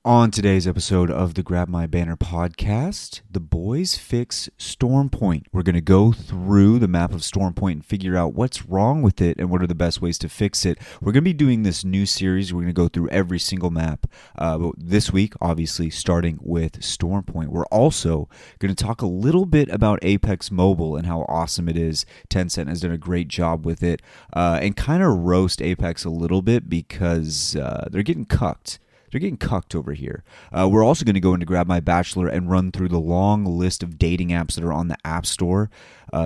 On today's episode of the Grab My Banner podcast, the boys fix Storm Point. We're going to go through the map of Storm Point and figure out what's wrong with it and what are the best ways to fix it. We're going to be doing this new series. We're going to go through every single map. But this week, obviously, starting with Storm Point. We're also going to talk a little bit about Apex Mobile and how awesome it is. Tencent has done a great job with it. And kind of roast Apex a little bit because they're getting cucked. They're getting cucked over here. We're also going to go into Grab My Bachelor and run through the long list of dating apps that are on the App Store.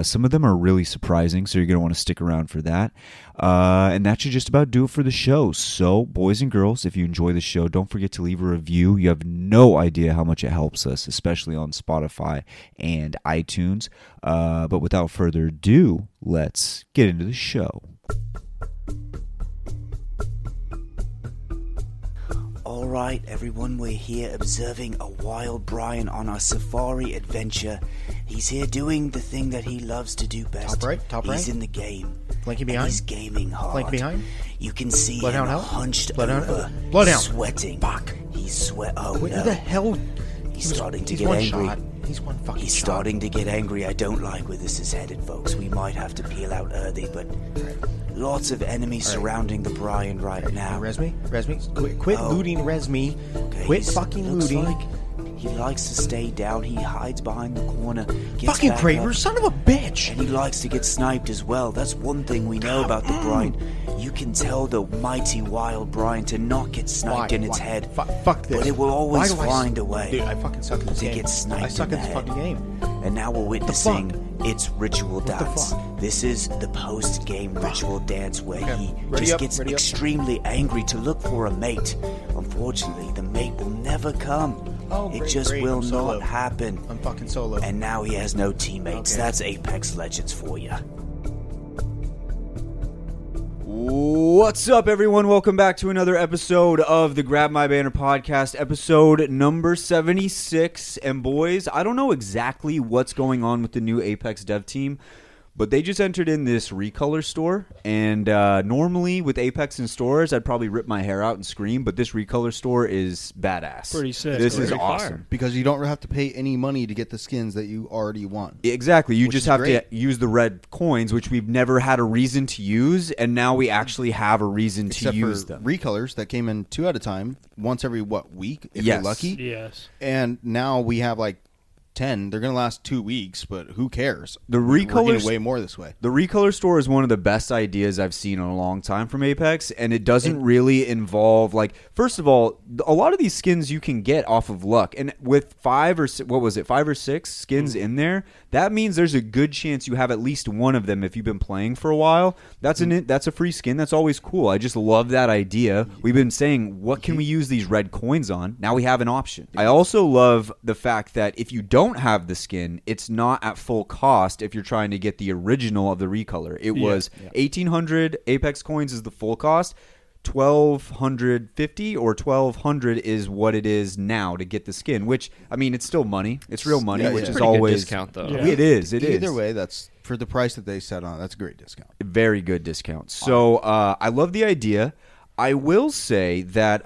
Some of them are really surprising, so you're going to want to stick around for that. And that should just about do it for the show. So, boys and girls, if you enjoy the show, don't forget to leave a review. You have no idea how much it helps us, especially on Spotify and iTunes. But without further ado, let's get into the show. Alright everyone, we're here observing a wild Brian on our safari adventure. He's here doing the thing that he loves to do best. Top right. He's in the game. Flanking behind. He's gaming hard. Flank behind. You can see Blood him down, hunched Blood down, over, Blood down. sweating. Fuck. He's Oh Wait, no. who the hell? He's starting to he's get one angry. Shot. He's one fucking He's shot. starting to get angry. I don't like where this is headed, folks. We might have to peel out early, but lots of enemies surrounding the Brian right now. Res me. Quit looting. Res me. Okay, Quit fucking looks looting. like he likes to stay down. He hides behind the corner. Gets Fucking back Kraber, up, son of a bitch. and he likes to get sniped as well. That's one thing we know about the Brian. You can tell the mighty wild Brian to not get sniped in its head. Fuck this. But it will always Why do find a way. Dude, I fucking suck at this to game. get sniped I suck in at this the head. fucking game. And now we're witnessing its ritual the dance. fuck? This is the post-game ritual dance where Okay, he ready just up, gets ready up. extremely angry to look for a mate. Unfortunately, the mate will never come. It great, just great. will I'm solo. not happen. I'm fucking solo. And now he has no teammates. Okay. That's Apex Legends for you. What's up, everyone? Welcome back to another episode of the Grab My Banner podcast, episode number 76. And boys, I don't know exactly what's going on with the new Apex dev team, but they just entered in this recolor store. And normally with Apex in stores, I'd probably rip my hair out and scream, but this recolor store is badass. Pretty sick. This is Pretty awesome. fire. Because you don't have to pay any money to get the skins that you already want. Exactly. You Which just is have great. to use the red coins, which we've never had a reason to use, and now we actually have a reason Except to use for them. recolors that came in 2 at a time, once every, week, if Yes. you're lucky? Yes. And now we have, 10. They're going to last 2 weeks, but who cares? The We're recolors- getting way more this way. The recolor store is one of the best ideas I've seen in a long time from Apex, and it doesn't really involve, first of all, a lot of these skins you can get off of luck, and with 5 or 6 skins in there, that means there's a good chance you have at least one of them if you've been playing for a while. That's a free skin. That's always cool. I just love that idea. We've been saying, what can we use these red coins on? Now we have an option. I also love the fact that if you don't have the skin, it's not at full cost if you're trying to get the original of the recolor. It was 1,800 Apex coins is the full cost. 1,250 or 1,200 is what it is now to get the skin, which, I mean, it's still money. It's real money, Yeah, which yeah. is Pretty good always discount, though. Yeah. It is. Either way, that's for the price that they set on. That's a great discount. Very good discount. So I love the idea. I will say that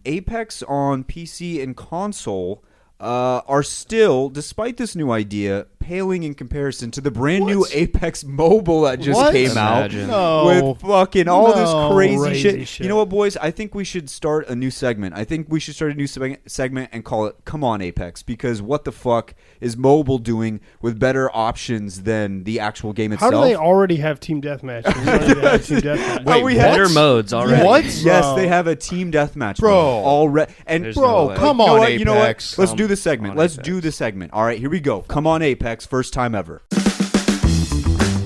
Apex on PC and console are still, despite this new idea, paling in comparison to the brand new Apex Mobile that just What? came Imagine. No. with fucking all No. this crazy Crazy shit. You know what, boys? I think we should start a new segment. I think we should start a new segment and call it "Come On Apex," because what the fuck is mobile doing with better options than the actual game How itself? do they already have team deathmatch? They already have team deathmatch. Wait, we better have- modes already. What? Yes, they have a team deathmatch, Bro. Already, and There's Bro, no way. come you know on, what? Apex. You know what? Let's do the segment. on, Let's Apex. do the segment. All right, here we go. Come on, Apex. First time ever.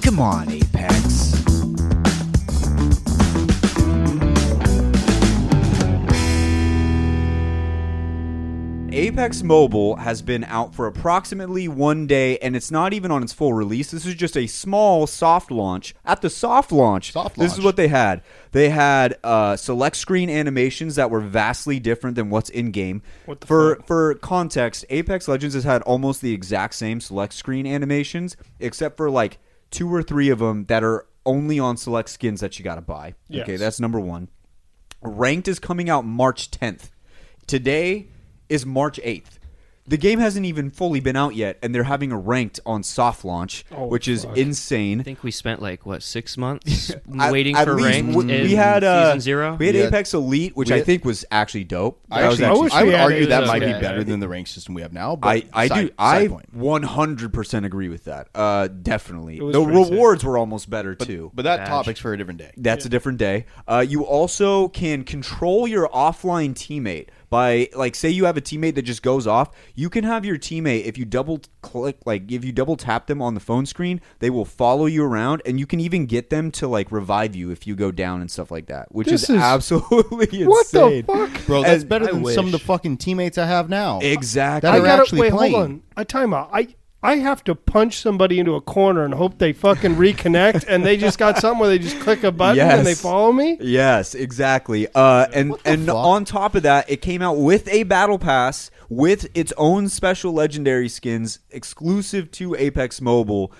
Come on, Apex. Apex Mobile has been out for approximately 1 day, and it's not even on its full release. This is just a small soft launch. At the soft launch, this is what they had. They had select screen animations that were vastly different than what's in-game. What the fuck? For context, Apex Legends has had almost the exact same select screen animations, except for like 2 or 3 of them that are only on select skins that you got to buy. Yes. Okay, that's number one. Ranked is coming out March 10th. Today is March 8th. The game hasn't even fully been out yet, and they're having a ranked on soft launch, which is insane. I think we spent 6 months waiting At for least ranked we in had Season 0. We had Yeah. Apex Elite, which I think was actually dope. I That was would we had argue it that as might be well. better than the rank system we have now. But I side- do. I side point. 100% agree with that. Definitely. It was The pretty sick. rewards were almost better, too. But that Badge. topic's for a different day. That's a different day. You also can control your offline teammate by, say you have a teammate that just goes off. You can have your teammate, if you double tap them on the phone screen, they will follow you around, and you can even get them to revive you if you go down and stuff like that, which This is is- absolutely insane. What the fuck? Bro, that's And better I than some of the wish. fucking teammates I have now. Exactly. That I are gotta actually wait. playing. Hold on. A timeout. I have to punch somebody into a corner and hope they fucking reconnect, and they just got something where they just click a button and they Yes. follow me. Yes, exactly. And fuck? on top of that, it came out with a battle pass with its own special legendary skins exclusive to Apex Mobile.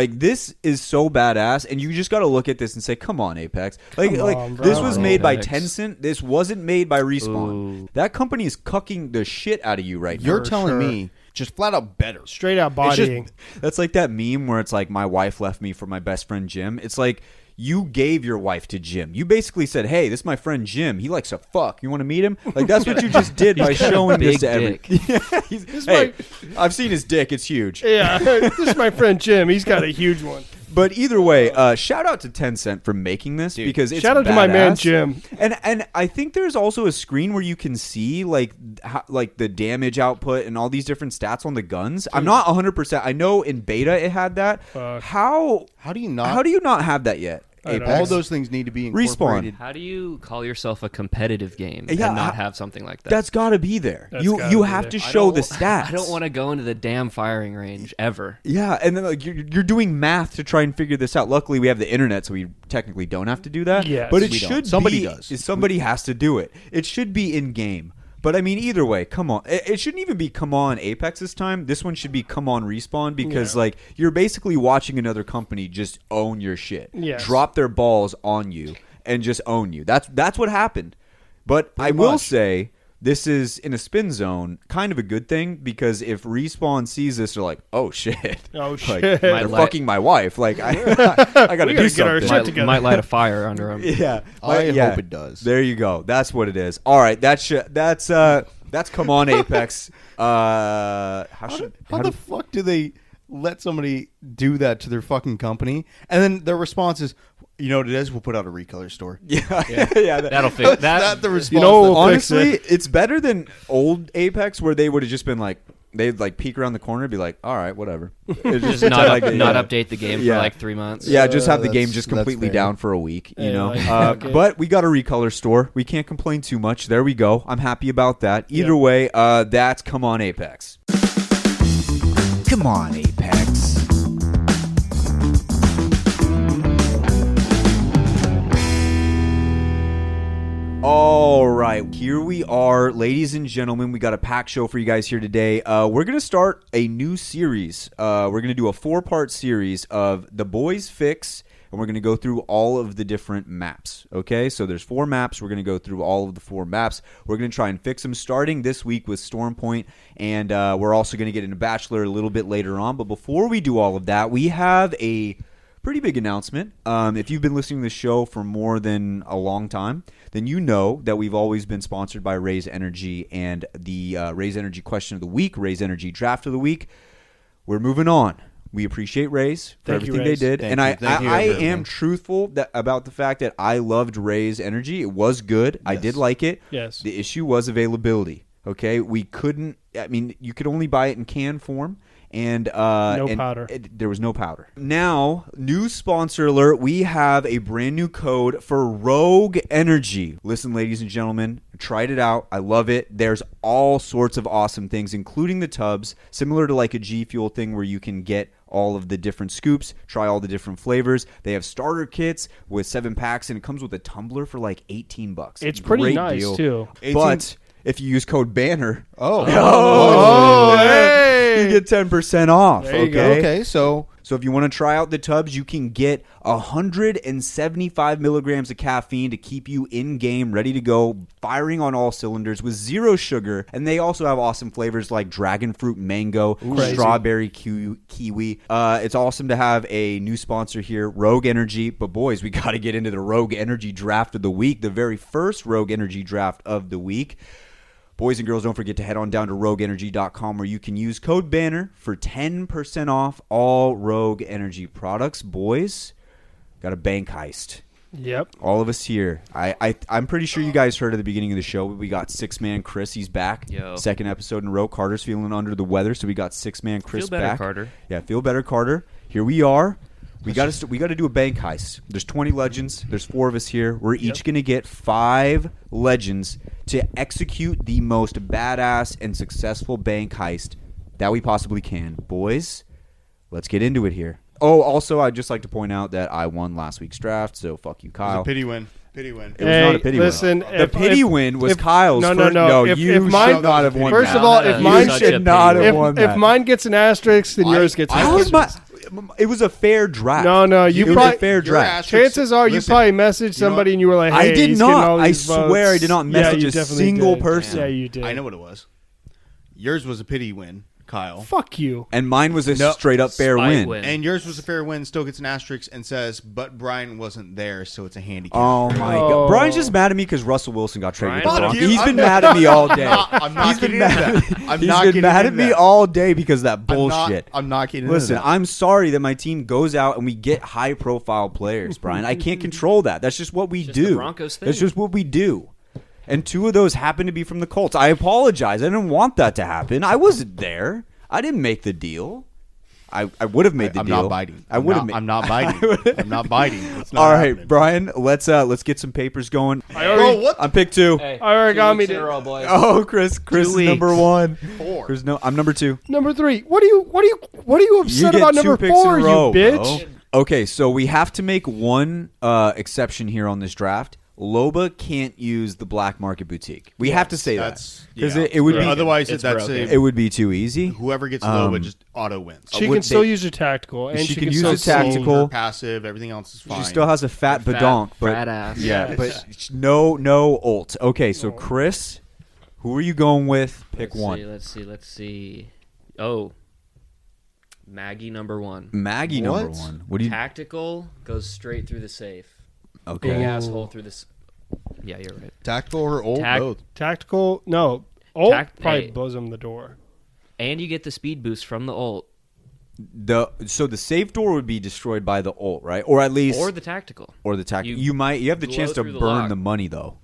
This is so badass, and you just got to look at this and say, "Come on, Apex!" Come on, bro. This was made by Apex. Tencent. This wasn't made by Respawn. Ooh. That company is cucking the shit out of you right now. You're telling sure. me just flat out better. Straight out It's just- bodying. that's like that meme where it's like my wife left me for my best friend Jim. It's like you gave your wife to Jim. You basically said, "Hey, this is my friend Jim. He likes to fuck. You want to meet him?" That's what you just did by showing this big to every. dick. Yeah, hey, I've seen his dick. It's huge. Yeah, this is my friend Jim. He's got a huge one. But either way, shout out to Tencent for making this because it's Shout out to my man badass. Jim. And I think there's also a screen where you can see the damage output and all these different stats on the guns. I'm not 100%. I know in beta it had that. Fuck. How How do you not? how do you not have that yet? I don't Apex? all those things need to be Respawn. incorporated. How do you call yourself a competitive game Yeah, and not have something like that? That's got to be there. That's You gotta you be have there. to I show don't- the stats. I don't want to go into the damn firing range ever. Yeah, and then you're doing math to try and figure this out. Luckily, we have the internet, so we technically don't have to do that. Yes. but it We don't. should Somebody be, does. Somebody has to do it. It should be in game. But I mean, either way, come on. It shouldn't even be come on Apex this time. This one should be come on Respawn because you're basically watching another company just own your shit, Yes. drop their balls on you, and just own you. That's what happened. But I will much. say this is in a spin zone, kind of a good thing because if Respawn sees this, they're like, "Oh shit! Oh, Like, shit. they're Might fucking my wife. Like I got to We do gotta get our something." shit together. Might light a fire under them. Yeah, I yeah. hope it does. There you go. That's what it is. All right, that's come on Apex. How the fuck do they let somebody do that to their fucking company? And then their response is, "You know what it is? We'll put out a recolor store." yeah. That'll fix Is that the response? You know, that- we'll fix Honestly, it's better than old Apex where they would have just been like, they'd peek around the corner and be like, "All right, whatever." It's Just not yeah. update the game Yeah. for 3 months. Yeah, just have the game that's- just that's completely fair. down for a week, you Hey, know. okay. But we got a recolor store. We can't complain too much. There we go. I'm happy about that. Either way, that's come on Apex. Come on, Apex. All right, here we are, ladies and gentlemen. We got a packed show for you guys here today. We're going to start a new series. We're going to do a 4-part series of The Boys Fix, and we're going to go through all of the different maps. Okay, so there's 4 maps. We're going to go through all of the 4 maps. We're going to try and fix them, starting this week with Storm Point, and we're also going to get into Bachelor a little bit later on. But before we do all of that, we have a pretty big announcement. If you've been listening to the show for more than a long time, then you know that we've always been sponsored by Raise Energy and the Raise Energy Question of the Week, Raise Energy Draft of the Week. We're moving on. We appreciate Raise for Thank you, everything Raise. they did. Thank And you. Thank you, I everyone. am truthful about the fact that I loved Raise Energy. It was good. I did like it. Yes. The issue was availability. Okay, we couldn't. I mean, you could only buy it in can form, and powder. There was no powder. Now, new sponsor alert. We have a brand new code for Rogue Energy. Listen, ladies and gentlemen, I tried it out. I love it. There's all sorts of awesome things, including the tubs, similar to like a G Fuel thing where you can get all of the different scoops, try all the different flavors. They have starter kits with 7 packs, and it comes with a tumbler for like $18. It's pretty Great nice, deal. too. But if you use code BANNER, Oh, Oh, hey! you get 10% off. There you go. Okay. okay. So So if you want to try out the tubs, you can get 175 milligrams of caffeine to keep you in game, ready to go, firing on all cylinders with 0 sugar. And they also have awesome flavors like dragon fruit, mango, strawberry, kiwi. It's awesome to have a new sponsor here, Rogue Energy. But boys, we got to get into the Rogue Energy draft of the week, the very first Rogue Energy draft of the week. Boys and girls, don't forget to head on down to rogueenergy.com where you can use code BANNER for 10% off all Rogue Energy products. Boys, got a bank heist. Yep. All of us here. I'm pretty sure you guys heard at the beginning of the show. We got 6-man Chris. He's back. Yo. Second episode in a row. Carter's feeling under the weather, so we got 6-man Chris Feel better, back. Carter. Yeah, feel better, Carter. Here we are. We got to do a bank heist. There's 20 legends. There's 4 of us here. We're each going to get 5 legends to execute the most badass and successful bank heist that we possibly can. Boys, let's get into it here. Oh, also, I'd just like to point out that I won last week's draft, so fuck you, It was Kyle. a pity win. Pity win. It was not a pity listen, win. The pity win was Kyle's. No. You If mine- should not have won First that. of all, if You mine such should a not pity have win. won that. If mine gets an asterisk, then yours gets an How is asterisk. it was a fair draft. No, you it was probably- a fair Your draft. asterisk- Chances are you listen, probably messaged somebody and you were like, I hey, did he's getting not. all I these votes. swear I did not message you a definitely single did. person. Yeah, you did. I know what it was. Yours was a pity win, Kyle. Fuck you. And mine was a No. straight up fair Spite win. And yours was a fair win, still gets an asterisk and says, but Brian wasn't there, so it's a handicap. Oh my Oh. god! Brian's just mad at me because Russell Wilson got traded. Brian, to the fuck Broncos. you. He's I'm been not- mad at me all day. I'm not He's been getting mad into at that. me. I'm He's not been getting mad at into me that. all day because of that bullshit. I'm not getting Listen, into that. I'm sorry that my team goes out and we get high profile players, Brian. I can't control that. That's just what we Just do. the Broncos thing. That's just what we do. And 2 of those happen to be from the Colts. I apologize. I didn't want that to happen. I wasn't there. I didn't make the deal. I would have made the I'm deal. not biting. I would have. I'm not biting. I'm not biting. It's not All right, happening. Brian. Let's get some papers going. Bro, what? I'm pick 2. Hey, I already got me 2 weeks in to- a row, boys. Oh, Chris is weeks. number 1. 4. Chris, no, I'm number 2. Number 3. What are you upset get about 2 number picks 4, in a row, you bitch? bro. Okay, so we have to make one exception here on this draft. Loba can't use the black market boutique. We have to say that because it would be Otherwise, It's that's broken. it would be too easy. whoever gets Loba just auto wins. She would can still they- use her tactical, and She she can use still the tactical. Her passive, everything else is fine. She still has a fat badonk, but fat ass. yeah, but no ult. Okay, so Chris, who are you going with? Pick one. Let's see. Oh, Maggie number 1. Maggie What? number 1. What do you? Tactical goes straight through the safe. Big Okay. asshole through this. Yeah, you're right. tactical or old Tac- both. Tactical, no. Ult probably hey. blows him the door. And you get the speed boost from the ult So the safe door would be destroyed by the ult, right? Or at least or the tactical. or the tactic. you You have the blow chance to through the burn lock. the money though.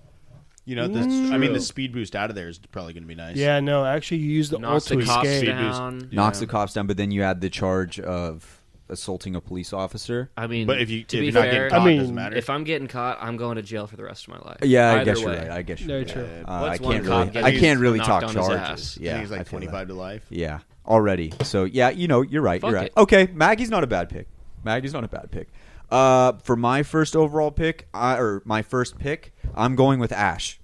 You know, I mean, True. the speed boost out of there is probably going to be nice. Yeah, no, actually, you use the ult Knocks to the cops escape. down. Knocks the cops down, but then you add the charge of assaulting a police officer. I mean, But if you're to be not fair, getting caught, I mean, it doesn't matter. if I'm getting caught, I'm going to jail for the rest of my life. Yeah, I Either guess you're way. right. I guess Very you're true. right. What's I one can't cop really. getting I can't really knocked talk on his charges. ass? I Yeah, think he's I like feel that. 25 to life. Yeah, already. So yeah, you're right. Fuck You're right. it. Okay, Maggie's not a bad pick. Maggie's not a bad pick. For my first overall pick, or my first pick, I'm going with Ash.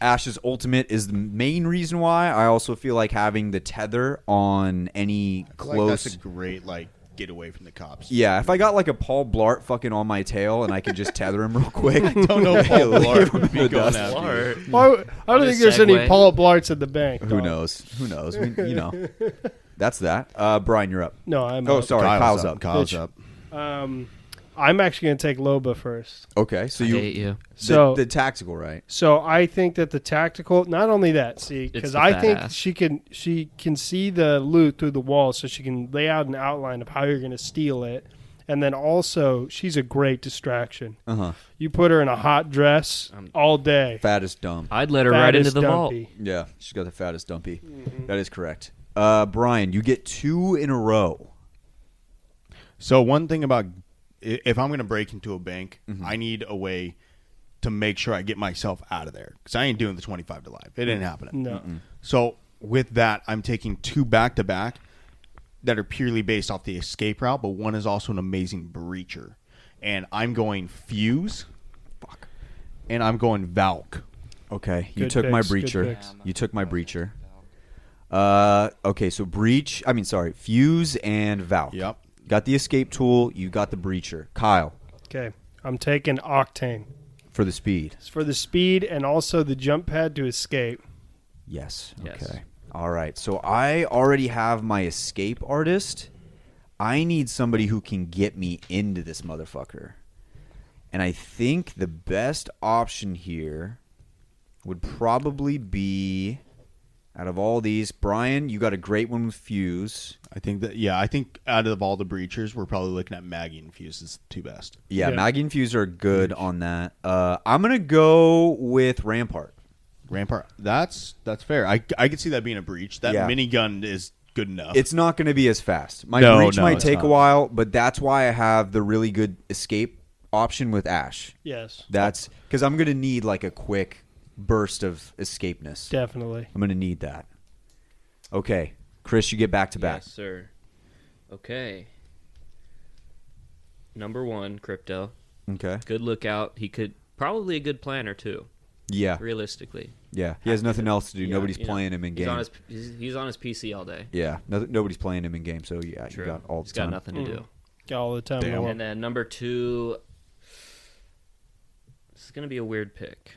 Ash's ultimate is the main reason why. I also feel like having the tether on any I feel close. like that's a great get away from the cops. Yeah, if I got like a Paul Blart fucking on my tail and I could just tether him real quick. I don't know if Paul Blart would be going after you. Blart. Well, I don't What a think there's any segue. Paul Blarts at the bank. Who dog. knows? Who knows? That's that. Brian, you're up. No, I'm Oh, up. sorry. Kyle's up. Kyle's Bitch. up. I'm actually going to take Loba first. Okay, so I you hate you. So- the tactical, right? So I think that the tactical, not only that, see, because the I fat think ass. she can see the loot through the wall, so she can lay out an outline of how you're going to steal it, and then also she's a great distraction. Uh-huh. You put her in a hot dress all day. Fattest dumb. I'd let her right into Fattest the vault. dumpy. Yeah, she's got the fattest dumpy. That is correct. Brian, you get 2 in a row. So one thing about if I'm going to break into a bank, I need a way to make sure I get myself out of there because I ain't doing the 25 to life. It ain't happening. No. So with that, I'm taking 2 back-to-back that are purely based off the escape route, but one is also an amazing breacher. And I'm going Fuse. And I'm going Valk. Okay, you Good took my picks, good breacher. picks. You took my breacher. Okay, so Fuse and Valk. Yep. Got the escape tool. You got the breacher. Kyle, Okay, I'm taking Octane. for the speed. It's for the speed and also the jump pad to escape. Yes. Yes. Okay. All right. So I already have my escape artist. I need somebody who can get me into this motherfucker. And I think the best option here would probably be, out of all these, Brian, you got a great one with Fuse. I think out of all the breachers, we're probably looking at Maggie and Fuse as the two best. Yeah, Yeah. Maggie and Fuse are good on that. I'm going to go with Rampart. Rampart, that's fair. I could see that being a breach. That Yeah. minigun is good enough. It's not going to be as fast. My No, breach no, might it's take not. a while, but that's why I have the really good escape option with Ash. Yes, That's because I'm going to need like a quick burst of escapeness. definitely. I'm going to need that. Okay, Chris, you get back to back. Yes, sir. Okay. Number 1, Crypto. Okay. Good lookout. He could probably a good planner too. Yeah. Realistically, Yeah. He has nothing else to do. Yeah, Nobody's you know, playing him in he's game. on his he's on his PC all day. Yeah. Nobody's playing him in game. So yeah, True. you got all He's the time. got nothing to do. Got all the time. in the Damn. world. And then number 2, this is gonna be a weird pick.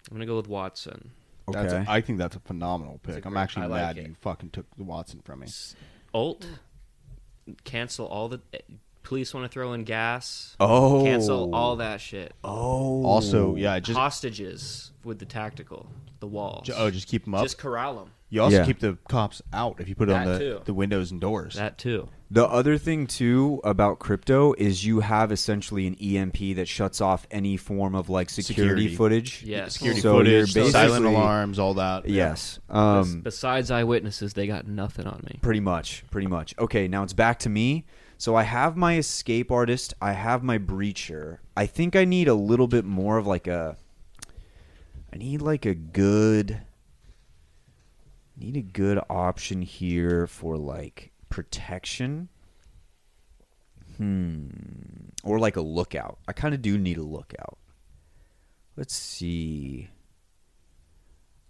I'm gonna go with Watson. Okay. I think that's a phenomenal pick. I'm great- actually I like mad it. you fucking took the Watson from me. Ult. Cancel all the. Police want to throw in gas. Oh. Cancel all that shit. Oh. Also, yeah, just Hostages with the tactical, the walls. just keep them up. Just corral them. You also Yeah. keep the cops out if you put it on That too. the windows and doors. That too. The other thing too about crypto is you have essentially an EMP that shuts off any form of like security Security. footage. Yes. Security So you're footage, silent basically- alarms, all that. Yes. Besides eyewitnesses, they got nothing on me. Pretty much. Okay, now it's back to me. So I have my escape artist. I have my breacher. I think I need a little bit more of like a. I need like a good. Need a good option here for like protection. Or like a lookout. I kind of do need a lookout. Let's see.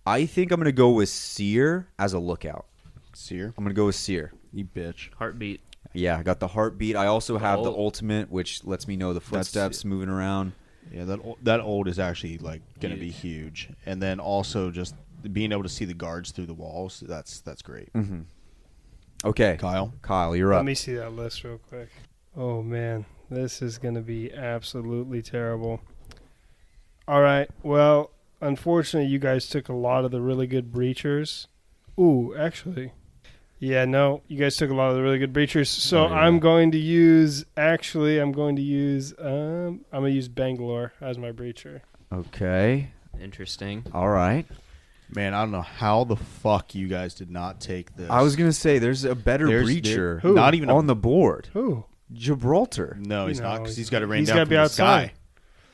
I think I'm gonna go with Seer as a lookout. Seer, I'm gonna go with Seer. you bitch. Heartbeat. Yeah, I got the heartbeat. I also have the ult. ultimate, which lets me know the footsteps moving around. Yeah, that old is actually like going to be Huge. huge, and then also just being able to see the guards through the walls. That's great. Okay, Kyle, you're Let up. me see that list real quick. Oh man, this is gonna be absolutely terrible. All right, well, unfortunately, you guys took a lot of the really good breachers. Ooh, actually, yeah, no, you guys took a lot of the really good breachers. So Oh, yeah. I'm going to use. Actually, I'm going to use. I'm gonna use Bangalore as my breacher. Okay, Interesting. all right. man, I don't know how the fuck you guys did not take this. I was gonna say there's a better There's- breacher Who? not even on the board. Who? Gibraltar. No, he's No, not because he's got to rain he's down gotta from be the outside. sky.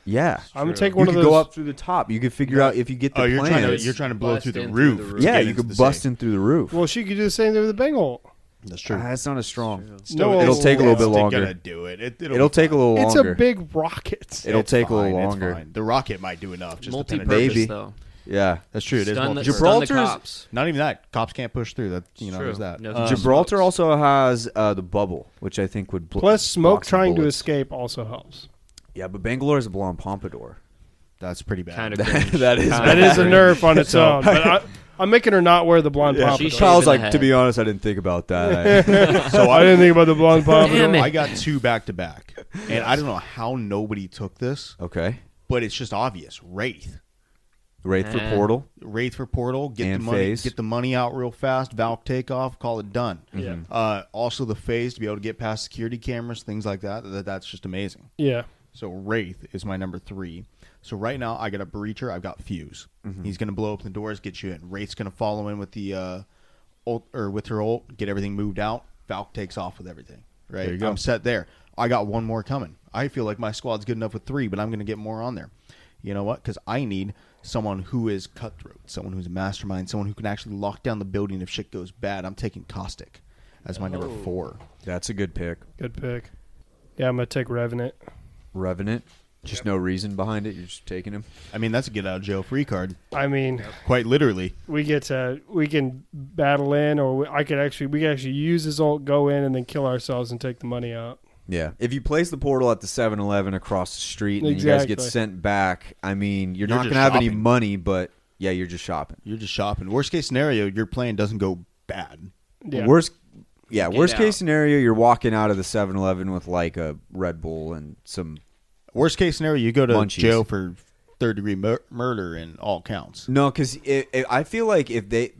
Yeah, I'm gonna True. take you one could of those. go up through the top. You could figure out if you get the Oh, plans. you're trying to blow Bust through the in through roof. the to roof. Yeah, get you into could the bust safe. in through the roof. Well, she could do the same thing with the Bangle. That's true. That's not as strong. No, It'll take a little bit It's longer. Gonna do it. It'll take a little It's longer. a big rocket. It'll It's take a little fine, it's longer. fine. The rocket might do enough. Just depending- Multi-purpose Maybe. though. Yeah, That's true. It is Stun the, multi-purpose. stun the Gibraltar's- cops. Not even that. Cops can't push through. That True. there's that. No, Gibraltar smokes. also has the bubble, which I think would Plus, smoke block some trying to bullets. escape also helps. Yeah, but Bangalore is a blonde pompadour. That's pretty bad. Kind of That is That is a nerf on its So- own. But I'm making her not wear the blonde Yeah, pompadour. She's Kyle's shaving like, the to be head. honest, I didn't think about that. So I didn't think about the blonde pompadour. Damn it. I got two back to back, and I don't know how nobody took this, Okay, but it's just obvious. Wraith, Wraith for Eh. Portal. Wraith for portal. Get And the money. phase. Get the money out real fast. Valk takeoff. Call it done. Yeah. Also the phase to be able to get past security cameras, things like that. That's just amazing. Yeah. So Wraith is my number 3. So right now I got a breacher. I've got Fuse. He's gonna blow open the doors, get you in. Wraith's gonna follow in with the ult, or with her ult, get everything moved out. Valk takes off with everything. Right. There you go. I'm set there. I got one more coming. I feel like my squad's good enough with 3, but I'm gonna get more on there. You know what? Because I need someone who is cutthroat, someone who's a mastermind, someone who can actually lock down the building if shit goes bad. I'm taking Caustic as my number 4. That's a good pick. Good pick. Yeah, I'm going to take Revenant. Revenant. Just no reason behind it. You're just taking him. I mean, that's a get out of jail free card. I mean, Quite literally. we can battle in, or we could actually use his ult, go in, and then kill ourselves and take the money out. Yeah. If you place the portal at the 7-Eleven across the street and you guys get sent back, I mean, you're not going to have any money, but yeah, you're just shopping. You're just shopping. Worst case scenario, your plan doesn't go bad. Yeah. Worst out. case scenario, you're walking out of the 7-Eleven with like a Red Bull and some. Worst case scenario, you go to Munchies. jail for third-degree murder and all counts. No, because I feel like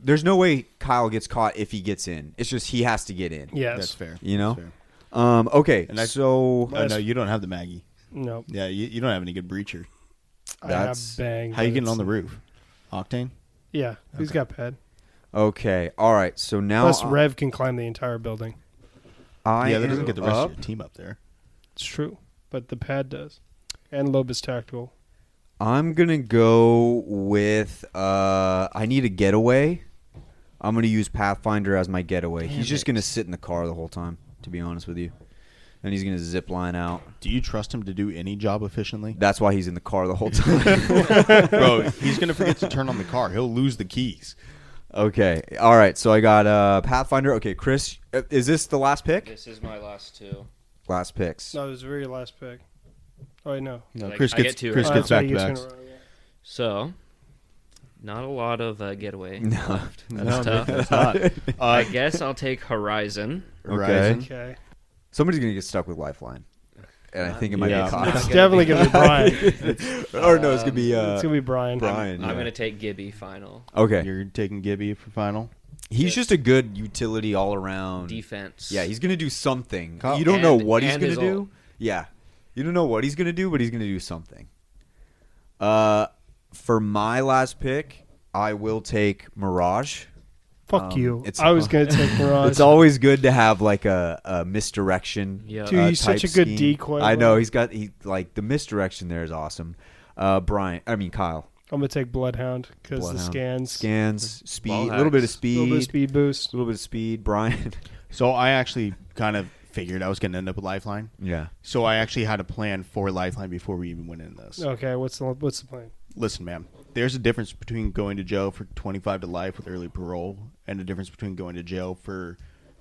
there's no way Kyle gets caught if he gets in. It's just he has to get in. Yes. That's fair. You know? That's fair. Okay, And so Oh, no, you don't have the Maggie. No. Yeah, you don't have any good breacher. I That's- have bang. How you but getting it's- on the roof? Octane? Yeah. Who's got pad? okay, all right. So now Plus, Rev can climb the entire building. I Yeah, that am doesn't get the rest up. of your team up there. It's true, but the pad does. And Loeb is tactical. I'm gonna go with I need a getaway. I'm gonna use Pathfinder as my getaway. He's just gonna sit in the car the whole time, to be honest with you. And he's gonna zip line out. Do you trust him to do any job efficiently? That's why he's in the car the whole time. Bro, he's going to forget to turn on the car. He'll lose the keys. Okay. All right. So I got Pathfinder. Okay, Chris, is this the last pick? This is my last two. Last picks. No, this is the very last pick. Oh, wait, no. No, I Chris get gets two, Chris right? gets back to That's backs. what he gets in a row, yeah. So, not a lot of getaway No. left. That's No, tough. that's not. I guess I'll take Horizon. Horizon. Okay. Somebody's gonna get stuck with Lifeline, and I think it might Yeah. be Kyle. It's definitely going to be Brian. Or no, it's gonna be It's going to be Brian. Brian. I'm yeah. going to take Gibby final. Okay. You're taking Gibby for final. He's just a good utility all around. Defense. Yeah, he's gonna do something. Kyle- You don't know And- what he's and gonna his do. ult. Yeah, you don't know what he's gonna do, but he's gonna do something. For my last pick, I will take Mirage. Fuck you. it's- I was going to take Mirage. It's always good to have like a misdirection. Yeah. Dude, he's type such a good scheme. decoy, I bro. know he like the misdirection there is awesome. Kyle. I'm going to take Bloodhound because the Bloodhound. scans. Speed, Ball a little bit of hacks. speed, A little bit of speed boost. a little bit of speed. Brian. So I actually kind of figured I was going to end up with Lifeline. Yeah. So I actually had a plan for Lifeline before we even went into this. Okay, what's the plan? Listen, man, there's a difference between going to jail for 25 to life with early parole and a difference between going to jail for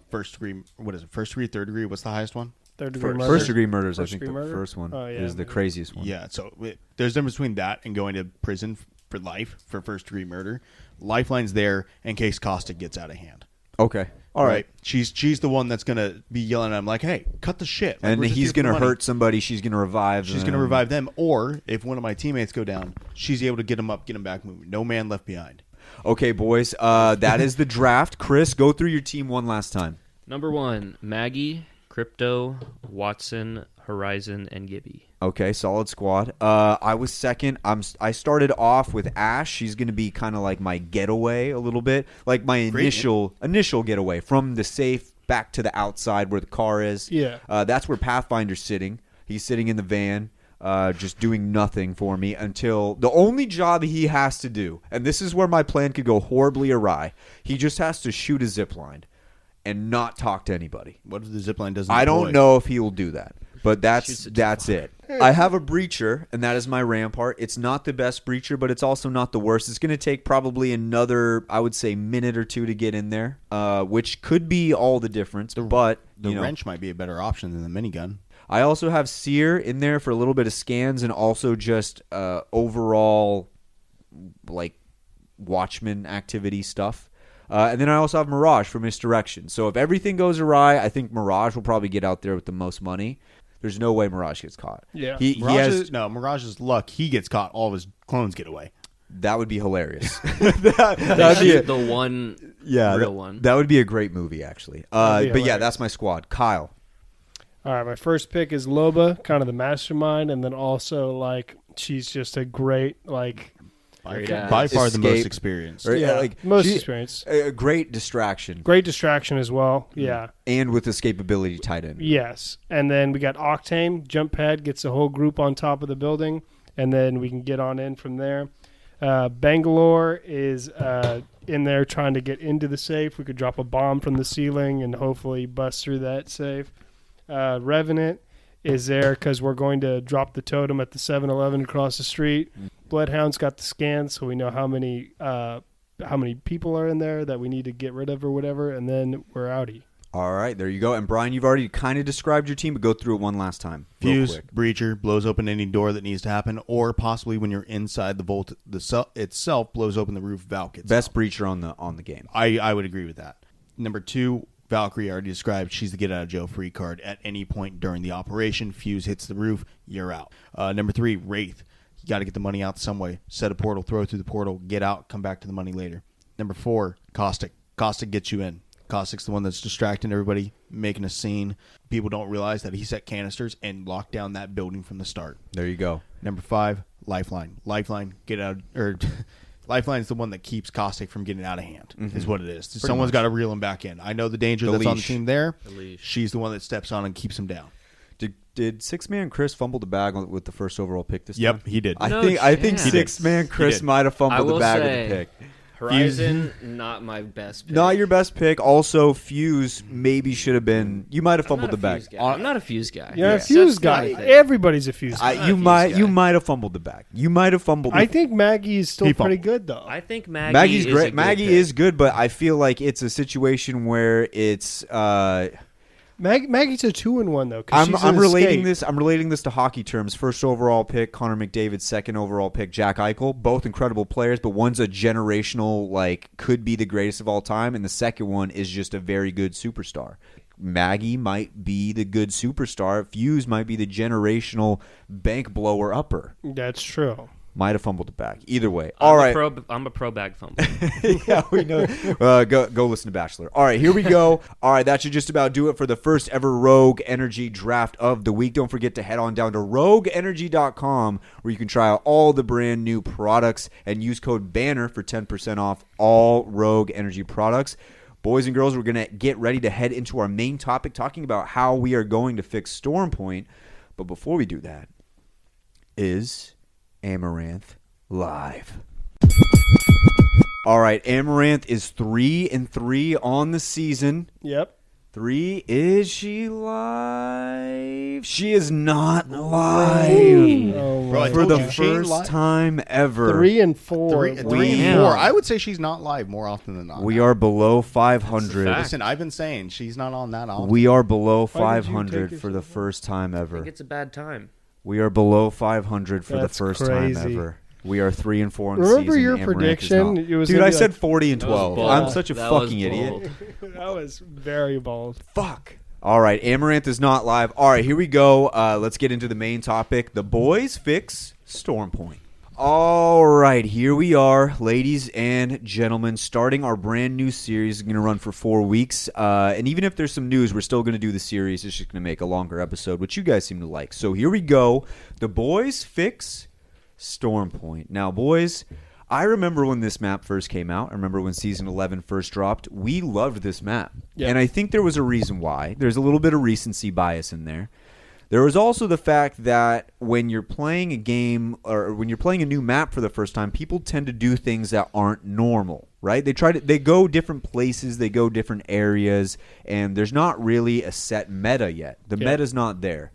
first degree, what is it, first degree, third degree? What's the highest one? Third degree murder. First degree murder is, I First think, the degree murder? first one Oh, yeah, is the maybe. craziest one. Yeah, so there's a difference between that and going to prison for life for first degree murder. Lifeline's there in case Costa gets out of hand. Okay. All right. She's the one that's gonna be yelling at him like, "Hey, cut the shit!" Like, And we're just he's here for the going to money. hurt somebody. She's going to revive She's them. gonna revive them, or if one of my teammates go down, she's able to get him up, get him back moving. No man left behind. Okay, boys. That is the draft. Chris, go through your team one last time. Number 1, Maggie, Crypto, Watson, Horizon, and Gibby. Okay, solid squad. I was second. I started off with Ash. She's going to be kind of like my getaway a little bit, like my initial getaway from the safe back to the outside where the car is. Yeah. That's where Pathfinder's sitting. He's sitting in the van, just doing nothing for me until the only job he has to do, and this is where my plan could go horribly awry. He just has to shoot a zip line and not talk to anybody. What if the zipline doesn't? I don't deploy? know if he will do that, but Shoots a that's it. I have a breacher, and that is my rampart. It's not the best breacher, but it's also not the worst. It's going to take probably another, I would say, minute or two to get in there, which could be all the difference. But The wrench might be a better option than the minigun. I also have Seer in there for a little bit of scans and also just overall, like, watchman activity stuff. And then I also have Mirage for misdirection. So if everything goes awry, I think Mirage will probably get out there with the most money. There's no way Mirage gets caught. Yeah. He has. Mirage's luck. He gets caught. All of his clones get away. That would be hilarious. They That'd be shoot the one real one. That would be a great movie, actually. That'd be But yeah, hilarious. that's my squad. Kyle. All right, my first pick is Loba, kind of the mastermind, and then also, like, she's just a great, like, Great By ass. far the most Escape. experienced. Or, yeah, like, most she- experience. A great distraction. Great distraction as well, yeah. And with escapability tied in. Yes. And then we got Octane. Jump pad gets the whole group on top of the building, and then we can get on in from there. Bangalore is in there trying to get into the safe. We could drop a bomb from the ceiling and hopefully bust through that safe. Revenant is there because we're going to drop the totem at the 7-Eleven across the street. Bloodhound's got the scan, so we know how many people are in there that we need to get rid of or whatever, and then we're outie. All right, there you go. And Brian, you've already kind of described your team, but go through it one last time. Real Fuse, quick. breacher, blows open any door that needs to happen, or possibly when you're inside the vault itself, blows open the roof Valk itself. Best breacher on the game. I would agree with that. Number 2, Valkyrie, I already described. She's the get-out-of-jail-free card at any point during the operation. Fuse hits the roof, you're out. Number 3, Wraith. You got to get the money out some way. Set a portal, throw it through the portal, get out, come back to the money later. Number 4, Caustic. Caustic gets you in. Caustic's the one that's distracting everybody, making a scene. People don't realize that he set canisters and locked down that building from the start. There you go. Number 5, Lifeline. Lifeline, Lifeline is the one that keeps Caustic from getting out of hand, is what it is. Someone's got to reel him back in. I know the danger that's on the team there. She's the one that steps on and keeps him down. Did 6-man Chris fumble the bag with the first overall pick this time? Yep, he did. I think chance. 6-man Chris might have fumbled the bag with the pick. Horizon, not my best pick. Not your best pick. Also, Fuse maybe should have been. You might have fumbled the bag. I'm not a Fuse guy. You're a That's Fuse the guy. only thing. Everybody's a Fuse guy. You might have fumbled the bag. You might have fumbled. I think Maggie is still He pretty fumbled. good, though. I think Maggie Maggie's is great. a good Maggie pick. is good, but I feel like it's a situation where it's. Maggie's a 2-1 though. 'Cause she's I'm an relating escape. this. I'm relating this to hockey terms. First overall pick Connor McDavid. Second overall pick Jack Eichel. Both incredible players, but one's a generational, could be the greatest of all time, and the second one is just a very good superstar. Maggie might be the good superstar. Fuse might be the generational bank blower upper. That's true. Might have fumbled it back. Either way. All right. I'm a pro bag fumble. Yeah, we know. Go listen to Bachelor. All right, here we go. All right, that should just about do it for the first ever Rogue Energy draft of the week. Don't forget to head on down to rogueenergy.com where you can try out all the brand new products and use code BANNER for 10% off all Rogue Energy products. Boys and girls, we're going to get ready to head into our main topic, talking about how we are going to fix Storm Point. But before we do that, is Amaranth live. All right, Amaranth is 3-3 on the season. Yep. 3. Is she live? She is not live. Oh, Bro, I For told the you, she ain't first live. time ever. 3 and 4. 3 and 4. I would say she's not live more often than not. We are below 500. fact. Listen, I've been saying she's not on that often. We are below Why did you 500 take for the yourself first time I ever. think it's a bad time. We are below 500 for That's the first crazy. time ever. We are 3-4 in the Remember season. your Amaranth is prediction? not. It was Dude, gonna I be said like- 40 and That was 12. bold. I'm such a That was fucking idiot. bold. That was very bold. Fuck. All right, Amaranth is not live. All right, here we go. Let's get into the main topic. The boys fix Storm Point. All right, here we are, ladies and gentlemen, starting our brand new series. It's going to run for 4 weeks. And even if there's some news, we're still going to do the series. It's just going to make a longer episode, which you guys seem to like. So here we go. The boys fix Storm Point. Now, boys, I remember when this map first came out. I remember when Season 11 first dropped. We loved this map. Yep. And I think there was a reason why. There's a little bit of recency bias in there. There was also the fact that when you're playing a game or when you're playing a new map for the first time, people tend to do things that aren't normal, right? They go different places, they go different areas, and there's not really a set meta yet. The meta's not there.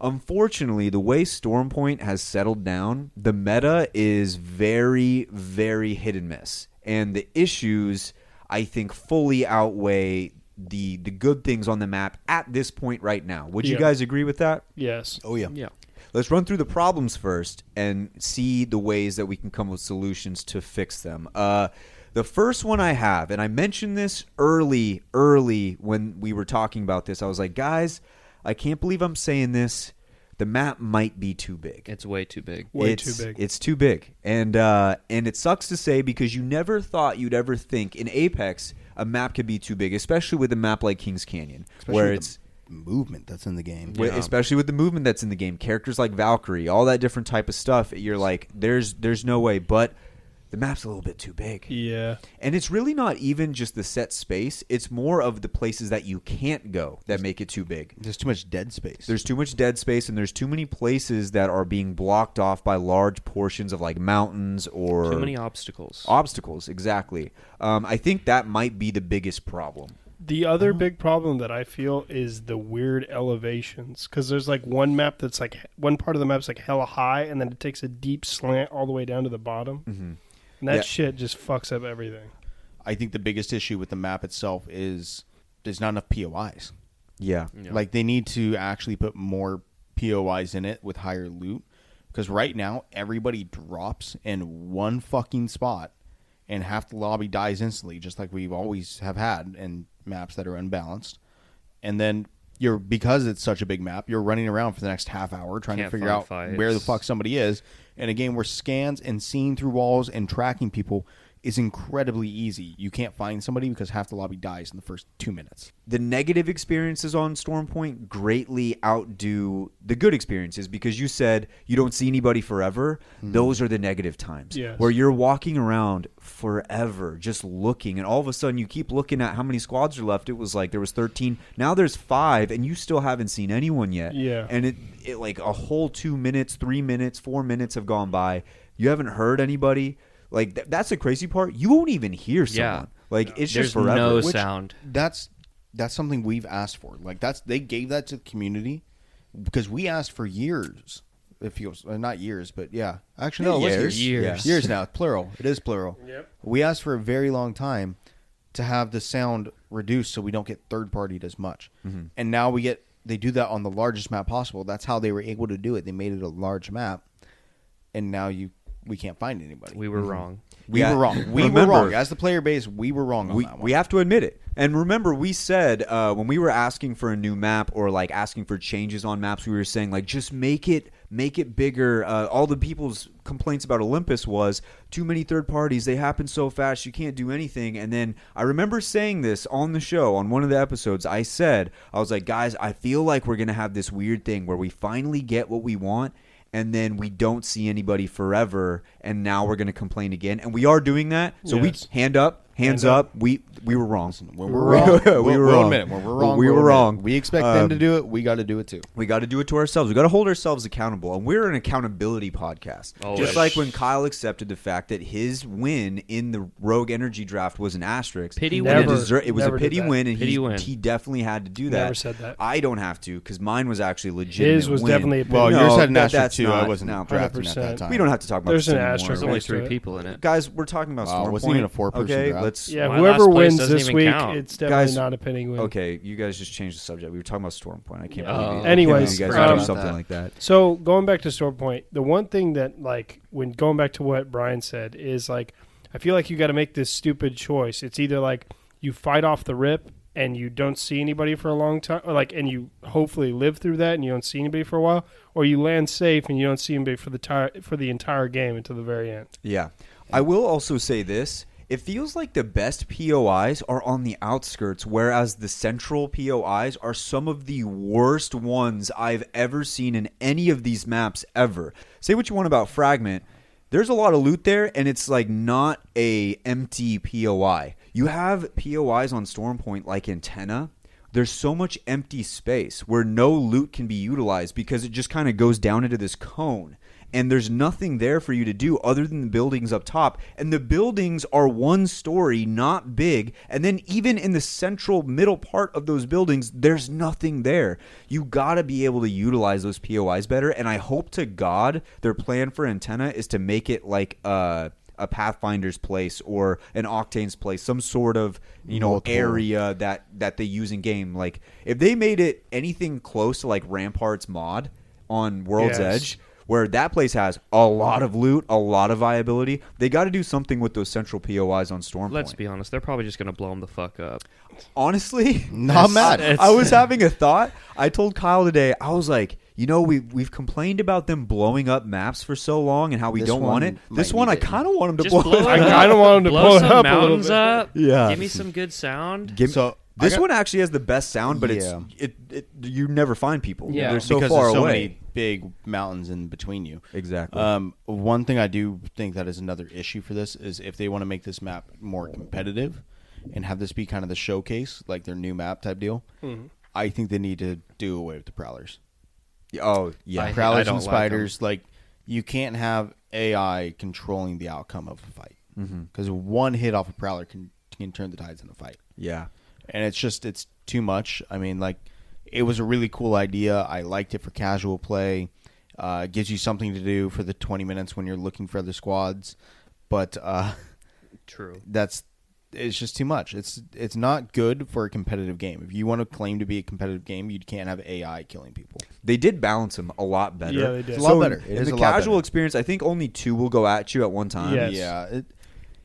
Unfortunately, the way Storm Point has settled down, the meta is very, very hit and miss. And the issues, I think, fully outweigh the good things on the map at this point right now. Would you Yeah. guys agree with that? Yes. Oh, yeah. Yeah. Let's run through the problems first and see the ways that we can come with solutions to fix them. The first one I have, and I mentioned this early when we were talking about this, I was like, guys, I can't believe I'm saying this. The map might be too big. It's way too big. Too big. It's too big. And it sucks to say because you never thought you'd ever think in Apex a map could be too big, especially with a map like Kings Canyon, where it's movement that's in the game. especially with the movement that's in the game. Characters like Valkyrie, all that different type of stuff. You're like, there's no way, but the map's a little bit too big. Yeah. And it's really not even just the set space. It's more of the places that you can't go that make it too big. There's too much dead space. There's too much dead space, and there's too many places that are being blocked off by large portions of like mountains or Too many obstacles. obstacles. Exactly. I think that might be the biggest problem. The other big problem that I feel is the weird elevations, because there's like one map that's like one part of the map's like hella high, and then it takes a deep slant all the way down to the bottom, and that shit just fucks up everything. I think the biggest issue with the map itself is there's not enough POIs. Yeah. Like they need to actually put more POIs in it with higher loot, because right now everybody drops in one fucking spot, and half the lobby dies instantly, just like we've always have had in maps that are unbalanced. And then because it's such a big map, you're running around for the next half hour trying to figure out where the fuck somebody is. In a game where scans and seeing through walls and tracking people is incredibly easy, you can't find somebody because half the lobby dies in the first 2 minutes. The negative experiences on Stormpoint greatly outdo the good experiences, because you said you don't see anybody forever. Those are the negative times, where you're walking around forever just looking, and all of a sudden you keep looking at how many squads are left. It was like there was 13, now there's 5, and you still haven't seen anyone yet. And it like a whole 2 minutes, 3 minutes, 4 minutes have gone by. You haven't heard anybody. Like that's the crazy part. You won't even hear someone. Like it's There's just forever. no sound. That's something we've asked for. Like they gave that to the community because we asked for years. It feels not years, but yeah. Actually, no, years now. Plural. It is plural. Yep. We asked for a very long time to have the sound reduced so we don't get third partied as much. And now they do that on the largest map possible. That's how they were able to do it. They made it a large map, and now we can't find anybody. We were wrong. We were wrong. We were wrong. As the player base, we were wrong on that one. We have to admit it. And remember, we said when we were asking for a new map or like asking for changes on maps, we were saying like just make it bigger. All the people's complaints about Olympus was too many third parties. They happen so fast, you can't do anything. And then I remember saying this on the show on one of the episodes. I was like, guys, I feel like we're gonna have this weird thing where we finally get what we want, and then we don't see anybody forever, and now we're going to complain again. And we are doing that. So we hands up. We were wrong. When we're wrong, we were wrong. When we're wrong, we were wrong. We expect them to do it. We got to do it too. We got to do it to ourselves. We got to hold ourselves accountable, and we're an accountability podcast. Just like when Kyle accepted the fact that his win in the Rogue Energy draft was an asterisk. Pity win. It was a pity win, and he definitely had to do that. Never said that. I don't have to, because mine was actually legitimate. His was win. definitely a pity. Well, No, yours had an asterisk that's too. not- I wasn't no, drafting at that 100%. time. We don't have to talk about There's this an anymore. asterisk There's only next to 3 it. people in it. Guys, we're talking about Wow, Stormpoint. it wasn't even a 4-person Okay, draft. let's. Yeah, My whoever last place wins doesn't this even week, count. it's definitely Guys, not a pinning win. Okay, you guys just changed the subject. We were talking about Stormpoint. I can't Oh. believe you. Anyways, you guys forgot do about something that. like that. So going back to Stormpoint, the one thing that like when going back to what Brian said is like I feel like you got to make this stupid choice. It's either like you fight off the rip and you don't see anybody for a long time, or like and you hopefully live through that and you don't see anybody for a while, or you land safe and you don't see anybody for the entire game until the very end. Yeah. I will also say this. It feels like the best POIs are on the outskirts, whereas the central POIs are some of the worst ones I've ever seen in any of these maps ever. Say what you want about Fragment. There's a lot of loot there, and it's like not a empty POI. You have POIs on Stormpoint like Antenna. There's so much empty space where no loot can be utilized because it just kind of goes down into this cone. And there's nothing there for you to do other than the buildings up top. And the buildings are one story, not big. And then even in the central middle part of those buildings, there's nothing there. You got to be able to utilize those POIs better. And I hope to God their plan for Antenna is to make it like a Pathfinder's place or an Octane's place, some sort of area that they use in game. Like if they made it anything close to like Rampart's mod on World's Edge, where that place has a lot of loot, a lot of viability, they got to do something with those central POIs on Stormpoint. Let's be honest, they're probably just going to blow them the fuck up. Honestly, not mad. I was having a thought. I told Kyle today, I was like, we've complained about them blowing up maps for so long and how we don't want it. This one, I kind of want them to Just blow it up. I kind of want them to blow it some up a little mountains bit. up. Yeah. Give me some good sound. This one actually has the best sound, but Yeah. you never find people. Yeah. They're so because far there's so away. many big mountains in between you. Exactly. One thing I do think that is another issue for this is if they want to make this map more competitive and have this be kind of the showcase, like their new map type deal, I think they need to do away with the prowlers. Oh, yeah. Prowlers don't and like spiders, like you can't have AI controlling the outcome of a fight because one hit off a prowler can turn the tides in a fight. Yeah. and it's too much. I mean, like, it was a really cool idea. I liked it for casual play. It gives you something to do for the 20 minutes when you're looking for other squads, but True. It's just too much. It's not good for a competitive game. If you want to claim to be a competitive game, you can't have AI killing people. They did balance them a lot better. Yeah, they did. It's a lot better. It In is the a lot casual better. experience, I think only 2 will go at you at one time. Yes. Yeah.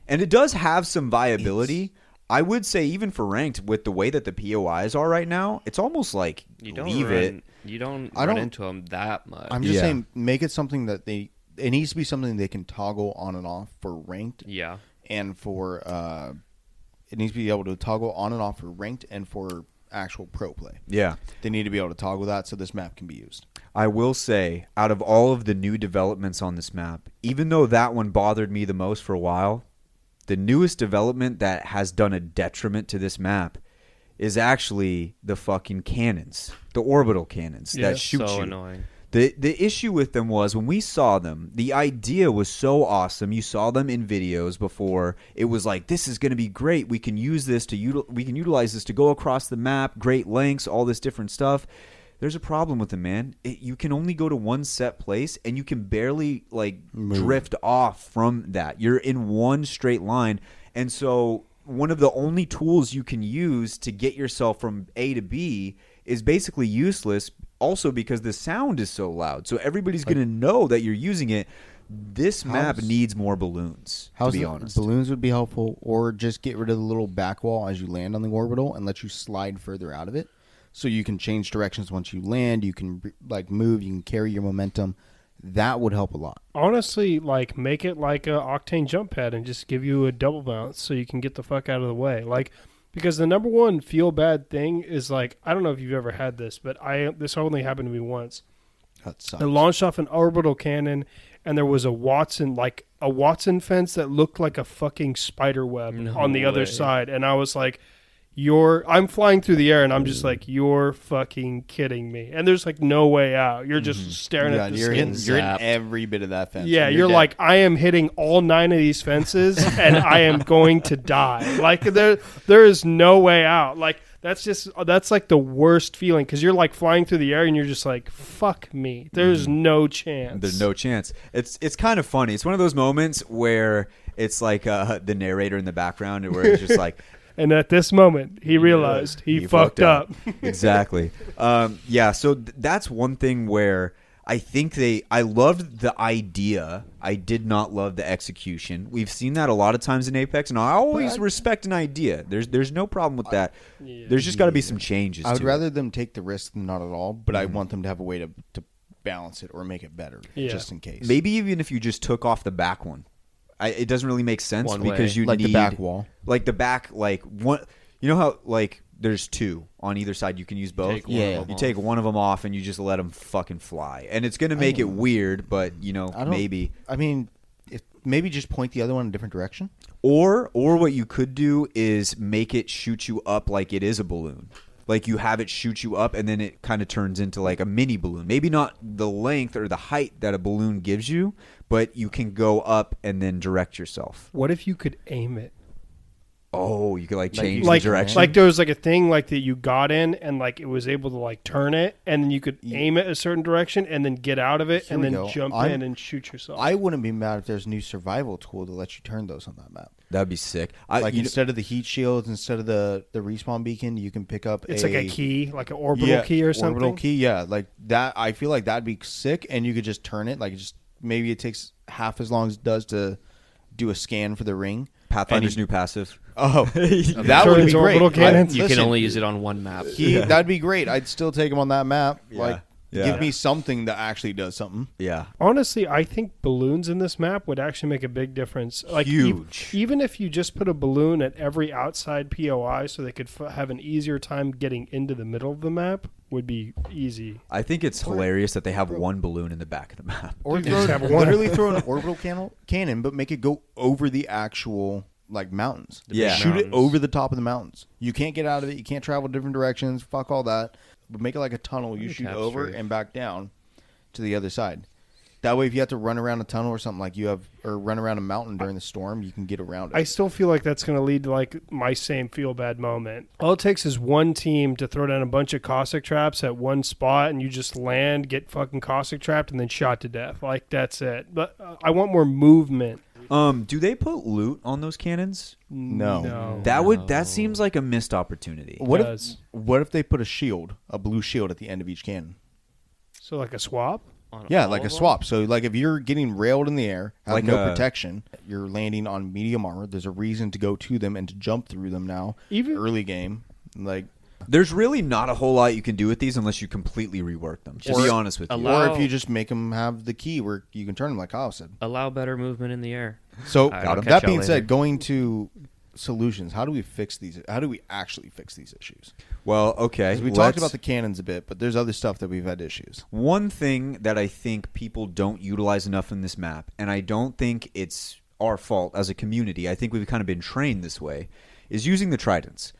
And it does have some viability. I would say even for ranked, with the way that the POIs are right now, it's almost like You don't leave run, it. You don't I run don't- into them that much. I'm just Yeah. saying, make it something that it needs to be something they can toggle on and off for ranked, yeah. and for it needs to be able to toggle on and off for ranked and for actual pro play. Yeah. They need to be able to toggle that so this map can be used. I will say, out of all of the new developments on this map, even though that one bothered me the most for a while, the newest development that has done a detriment to this map is actually the fucking cannons, the orbital cannons Yeah, that shoot So you. annoying. The issue with them was when we saw them, the idea was so awesome. You saw them in videos before. It was like, this is going to be great. We can use this we can utilize this to go across the map, great lengths, all this different stuff. There's a problem with them, man. You can only go to one set place, and you can barely drift off from that. You're in one straight line, and so one of the only tools you can use to get yourself from A to B is basically useless. Also, because the sound is so loud, so everybody's going to know that you're using it. This map needs more balloons. To be honest, balloons would be helpful, or just get rid of the little back wall as you land on the orbital and let you slide further out of it, so you can change directions once you land. You can move. You can carry your momentum. That would help a lot. Honestly, make it like a Octane jump pad and just give you a double bounce so you can get the fuck out of the way. Because the number one feel bad thing is I don't know if you've ever had this, but this only happened to me once. That sucks. I launched off an orbital cannon, and there was a Watson fence that looked like a fucking spider web No on the other way. side, and I was like, I'm flying through the air, and I'm just like, you're fucking kidding me. And there's no way out. You're just staring at the you're skin. hitting Zapped. every bit of that fence. Yeah, and you're dead. like, I am hitting all 9 of these fences, and I am going to die. There is no way out. That's the worst feeling, because you're flying through the air, and you're just like, fuck me. There's no chance. there's no chance. It's kind of funny. It's one of those moments where it's like the narrator in the background, where it's just like. And at this moment, he realized he fucked up. Exactly. Yeah, so that's one thing where I think I loved the idea. I did not love the execution. We've seen that a lot of times in Apex, and I always respect an idea. There's no problem with that. Yeah. There's just got to be some changes I would to rather them take the risk than not at all, but Mm-hmm. I want them to have a way to balance it or make it better, Yeah. just in case. it. Maybe even if you just took off the back one. It doesn't really make sense One because way. you Like need the back wall. Like the back, one. You know how there's 2 on either side. You can use both. Take one of them You off. take one of them off and you just let them fucking fly, and it's gonna make it weird. But I don't- maybe. I mean, maybe just point the other one in a different direction. Or what you could do is make it shoot you up like it is a balloon. Like you have it shoot you up, and then it kind of turns into like a mini balloon. Maybe not the length or the height that a balloon gives you, but you can go up and then direct yourself. What if you could aim it? Oh, you could change Like the direction. there was a thing that you got in, and it was able to turn it, and then you could aim it a certain direction, and then get out of it, Here and we then go. jump in and shoot yourself. I wouldn't be mad if there's a new survival tool to let you turn those on that map. That'd be sick. Instead of the heat shields, instead of the respawn beacon, you can pick up It's like a key, like an orbital key or something. Orbital key, yeah, like that. I feel like that'd be sick, and you could just turn it. Maybe it takes half as long as it does to do a scan for the ring. Pathfinder's new passive. Oh, that would Turns be great. orbital cannons. You Listen, can only use it on one map. That'd be great. I'd still take him on that map. Yeah. Yeah. Give me something that actually does something. Yeah. Honestly, I think balloons in this map would actually make a big difference. Huge. Even if you just put a balloon at every outside POI so they could have an easier time getting into the middle of the map, would be easy. I think it's hilarious that they have one balloon in the back of the map. Or Dude, just have one. literally throw an orbital cannon, but make it go over the actual mountains. Yeah. Shoot it Mountains. over the top of the mountains. You can't get out of it. You can't travel different directions. Fuck all that. But make it like a tunnel. You shoot over Tapestry. and back down to the other side. That way, if you have to run around a tunnel or something or run around a mountain during the storm, you can get around it. I still feel like that's going to lead to like my same feel bad moment. All it takes is one team to throw down a bunch of caustic traps at one spot, and you just land, get fucking caustic trapped, and then shot to death. Like that's it. But I want more movement. Do they put loot on those cannons? No. That seems like a missed opportunity. What does. if they put a blue shield at the end of each cannon? So like a swap. Yeah, like a swap. So, like, if you're getting railed in the air, have Like no protection, you're landing on medium armor. There's a reason to go to them and to jump through them now. Even early game, like, There's really not a whole lot you can do with these unless you completely rework them. To be honest with you, or if you just make them have the key where you can turn them, like Kyle said. Allow better movement in the air. So I'll catch that y'all being later. said, going to solutions, how do we fix these? How do we actually fix these issues? well, okay. 'Cause we talked about the cannons a bit, but there's other stuff that we've had issues. One thing that I think people don't utilize enough in this map, and I don't think it's our fault as a community, I think we've kind of been trained this way, is using the tridents.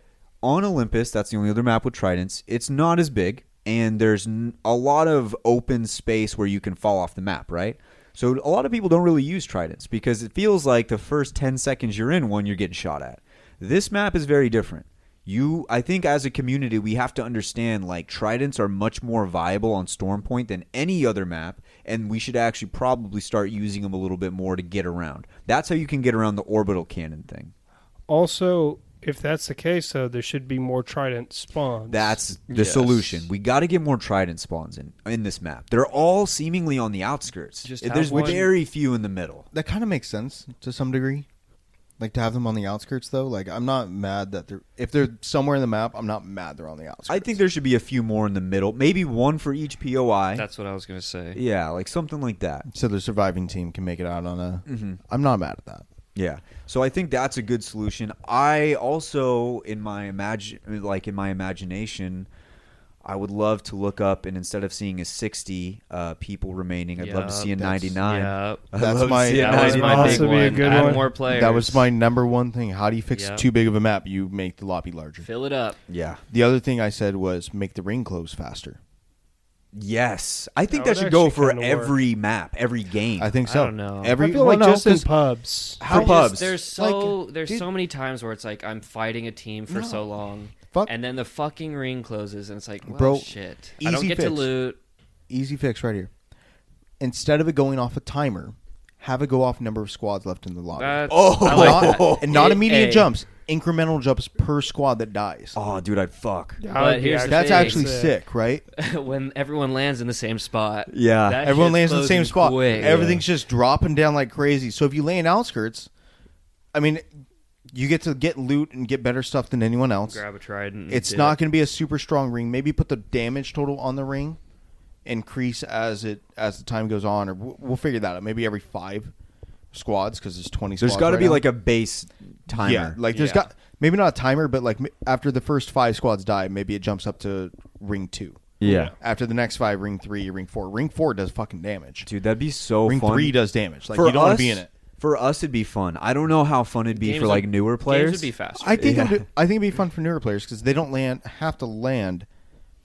On Olympus, that's the only other map with tridents, it's not as big, and there's a lot of open space where you can fall off the map, right? So a lot of people don't really use tridents because it feels like the first 10 seconds you're in one, you're getting shot at. This map is very different. I think as a community, we have to understand like tridents are much more viable on Stormpoint than any other map, and we should actually probably start using them a little bit more to get around. That's how you can get around the orbital cannon thing. Also, if that's the case, though, there should be more trident spawns. That's the solution. We got to get more trident spawns in this map. They're all seemingly on the outskirts. There's very few in the middle. That kind of makes sense to some degree. Like to have them on the outskirts, though. Like I'm not mad that if they're somewhere in the map, I'm not mad they're on the outskirts. I think there should be a few more in the middle. Maybe one for each POI. That's what I was going to say. Yeah, like something like that. So the surviving team can make it out on a. I'm not mad at that. Yeah. So I think that's a good solution. I also, in my imagination, I would love to look up and instead of seeing a 60 people remaining, I'd love to see a 99. Yeah, That's my that was my big Also be a one. good Add one. more players. That was my number one thing. How do you fix Yep. too big of a map? You make the lobby larger. Fill it up. Yeah. The other thing I said was make the ring close faster. Yes. I think That that would should go actually for kinda every map, every game. I think so. I don't know. I feel like just in pubs. For pubs. There's so many times where it's like I'm fighting a team for so long, Fuck. and then the fucking ring closes, and it's like, well, Bro, shit. I don't easy get to fix. loot. Easy fix right here. Instead of it going off a timer, have it go off number of squads left in the lobby. I like that. And not immediate Hey. jumps. Incremental jumps per squad that dies. Oh, dude, I'd fuck. But here's the That's thing. actually sick, right? When everyone lands in the same spot. Yeah. that Everyone shit's lands in the same closing spot. quick. Everything's just dropping down like crazy. So if you lay in outskirts, I mean, you get to get loot and get better stuff than anyone else. Grab a trident. and It's dip. not going to be a super strong ring. Maybe put the damage total on the ring, increase as the time goes on, or we'll figure that out. Maybe every 5 squads because there's 20 squads. There's got to right be now. like a base timer. Yeah, like there's Yeah. got maybe not a timer, but like after the first 5 squads die, maybe it jumps up to ring 2. Yeah. After the next 5, ring 3, ring 4. Ring 4 does fucking damage. Dude, that'd be so Ring fun. 3 does damage. Like For you don't want us- to be in it. For us, it'd be fun. I don't know how fun it'd be Games for like would- newer players. Games would be faster. I think Yeah. I think it'd be fun for newer players because they don't have to land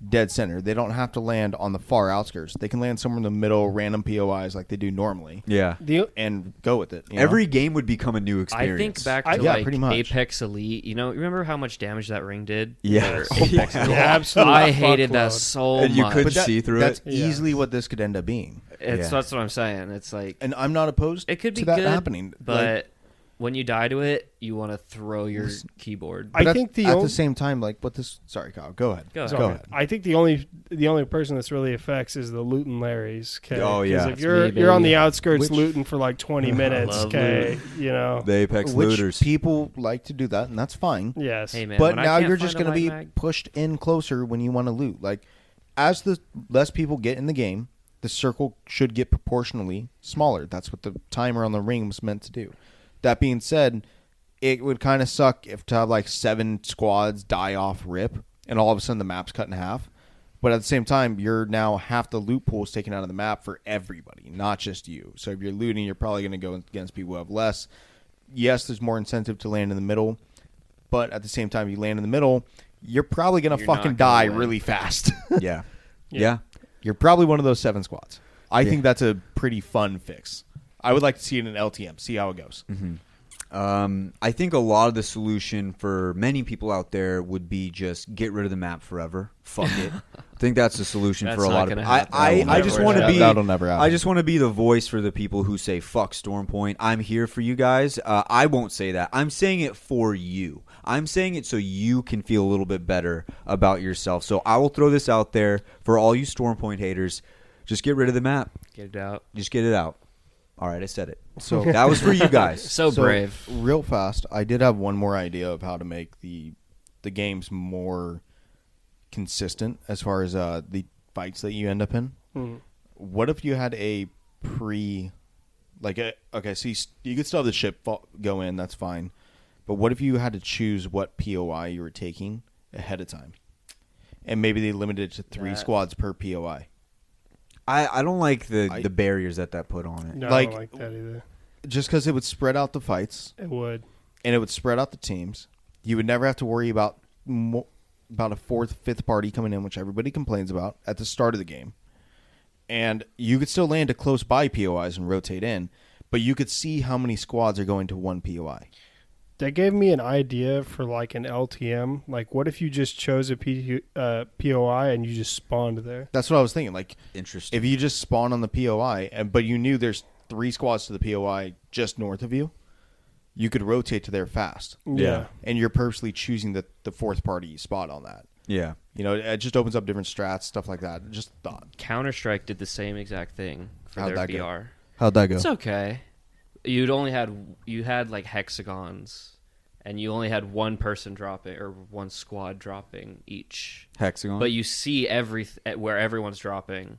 dead center. They don't have to land on the far outskirts. They can land somewhere in the middle, random POIs like they do normally, Yeah. and go with it. you know? Every game would become a new I experience. think back to Yeah, like pretty much. Apex Elite. You know, remember how much damage that ring did? Yeah. Or Apex Yeah. Elite? Yeah, absolutely. I hated that Fuckload. so And you much. couldn't see through that's it. easily what this could end up being. It's Yeah. That's what I'm saying. It's like And I'm not opposed it could be to that good, happening. but Like, when you die to it, you want to throw your keyboard. I but think at the same time, like what this. Sorry, Kyle. Go ahead. Go ahead. Go ahead. I think the only person this really affects is the loot and Larry's. Okay? Oh, yeah. 'Cause if That's you're me, you're on baby. the outskirts Which- looting for like 20 minutes, love okay, you know. The Apex Which looters. people like to do that, and that's fine. Yes. Hey man, But when I now can't you're find just a going to be light mag- pushed in closer when you want to loot. Like, as the less people get in the game, the circle should get proportionally smaller. That's what the timer on the ring was meant to do. That being said, it would kind of suck if to have like 7 squads die off rip, and all of a sudden the map's cut in half. But at the same time, you're now half the loot pool is taken out of the map for everybody, not just you. So if you're looting, you're probably going to go against people who have less. Yes, there's more incentive to land in the middle, but at the same time, you land in the middle, you're probably going to You're not fucking gonna die win. really fast. Yeah. Yeah. You're probably one of those 7 squads. I think that's a pretty fun fix. I would like to see it in LTM. See how it goes. I think a lot of the solution for many people out there would be just get rid of the map forever. Fuck it. I think that's the solution That's for a not lot of gonna people. happen. I just want to be. That'll never happen. I just want to be the voice for the people who say fuck Stormpoint. I'm here for you guys. I won't say that. I'm saying it for you. I'm saying it so you can feel a little bit better about yourself. So I will throw this out there for all you Stormpoint haters. Just get rid of the map. Get it out. Just get it out. All right, I said it. So That was for you guys. So brave. Real fast, I did have one more idea of how to make the games more consistent as far as the fights that you end up in. What if you had a okay, so you could still have the ship go in, that's fine. But what if you had to choose what POI you were taking ahead of time? And maybe they limited it to 3 squads per POI. I don't like the barriers that put on it. No, Like- I don't like that either. Just because it would spread out the fights. It would. And it would spread out the teams. You would never have to worry about a 4th, 5th party coming in, which everybody complains about at the start of the game. And you could still land to close by POIs and rotate in, but you could see how many squads are going to one POI. That gave me an idea for like an LTM. Like, what if you just chose a POI and you just spawned there? That's what I was thinking. Like, Interesting. if you just spawn on the POI, but you knew there's 3 squads to the POI just north of you, you could rotate to there fast. Yeah. And you're purposely choosing the 4th party spot on that. Yeah. You know, it just opens up different strats, stuff like that. Just thought. Counter-Strike did the same exact thing for How'd their that BR. go? How'd that go? It's okay. You had like hexagons, and you only had one person dropping or one squad dropping each. Hexagon. But you see where everyone's dropping.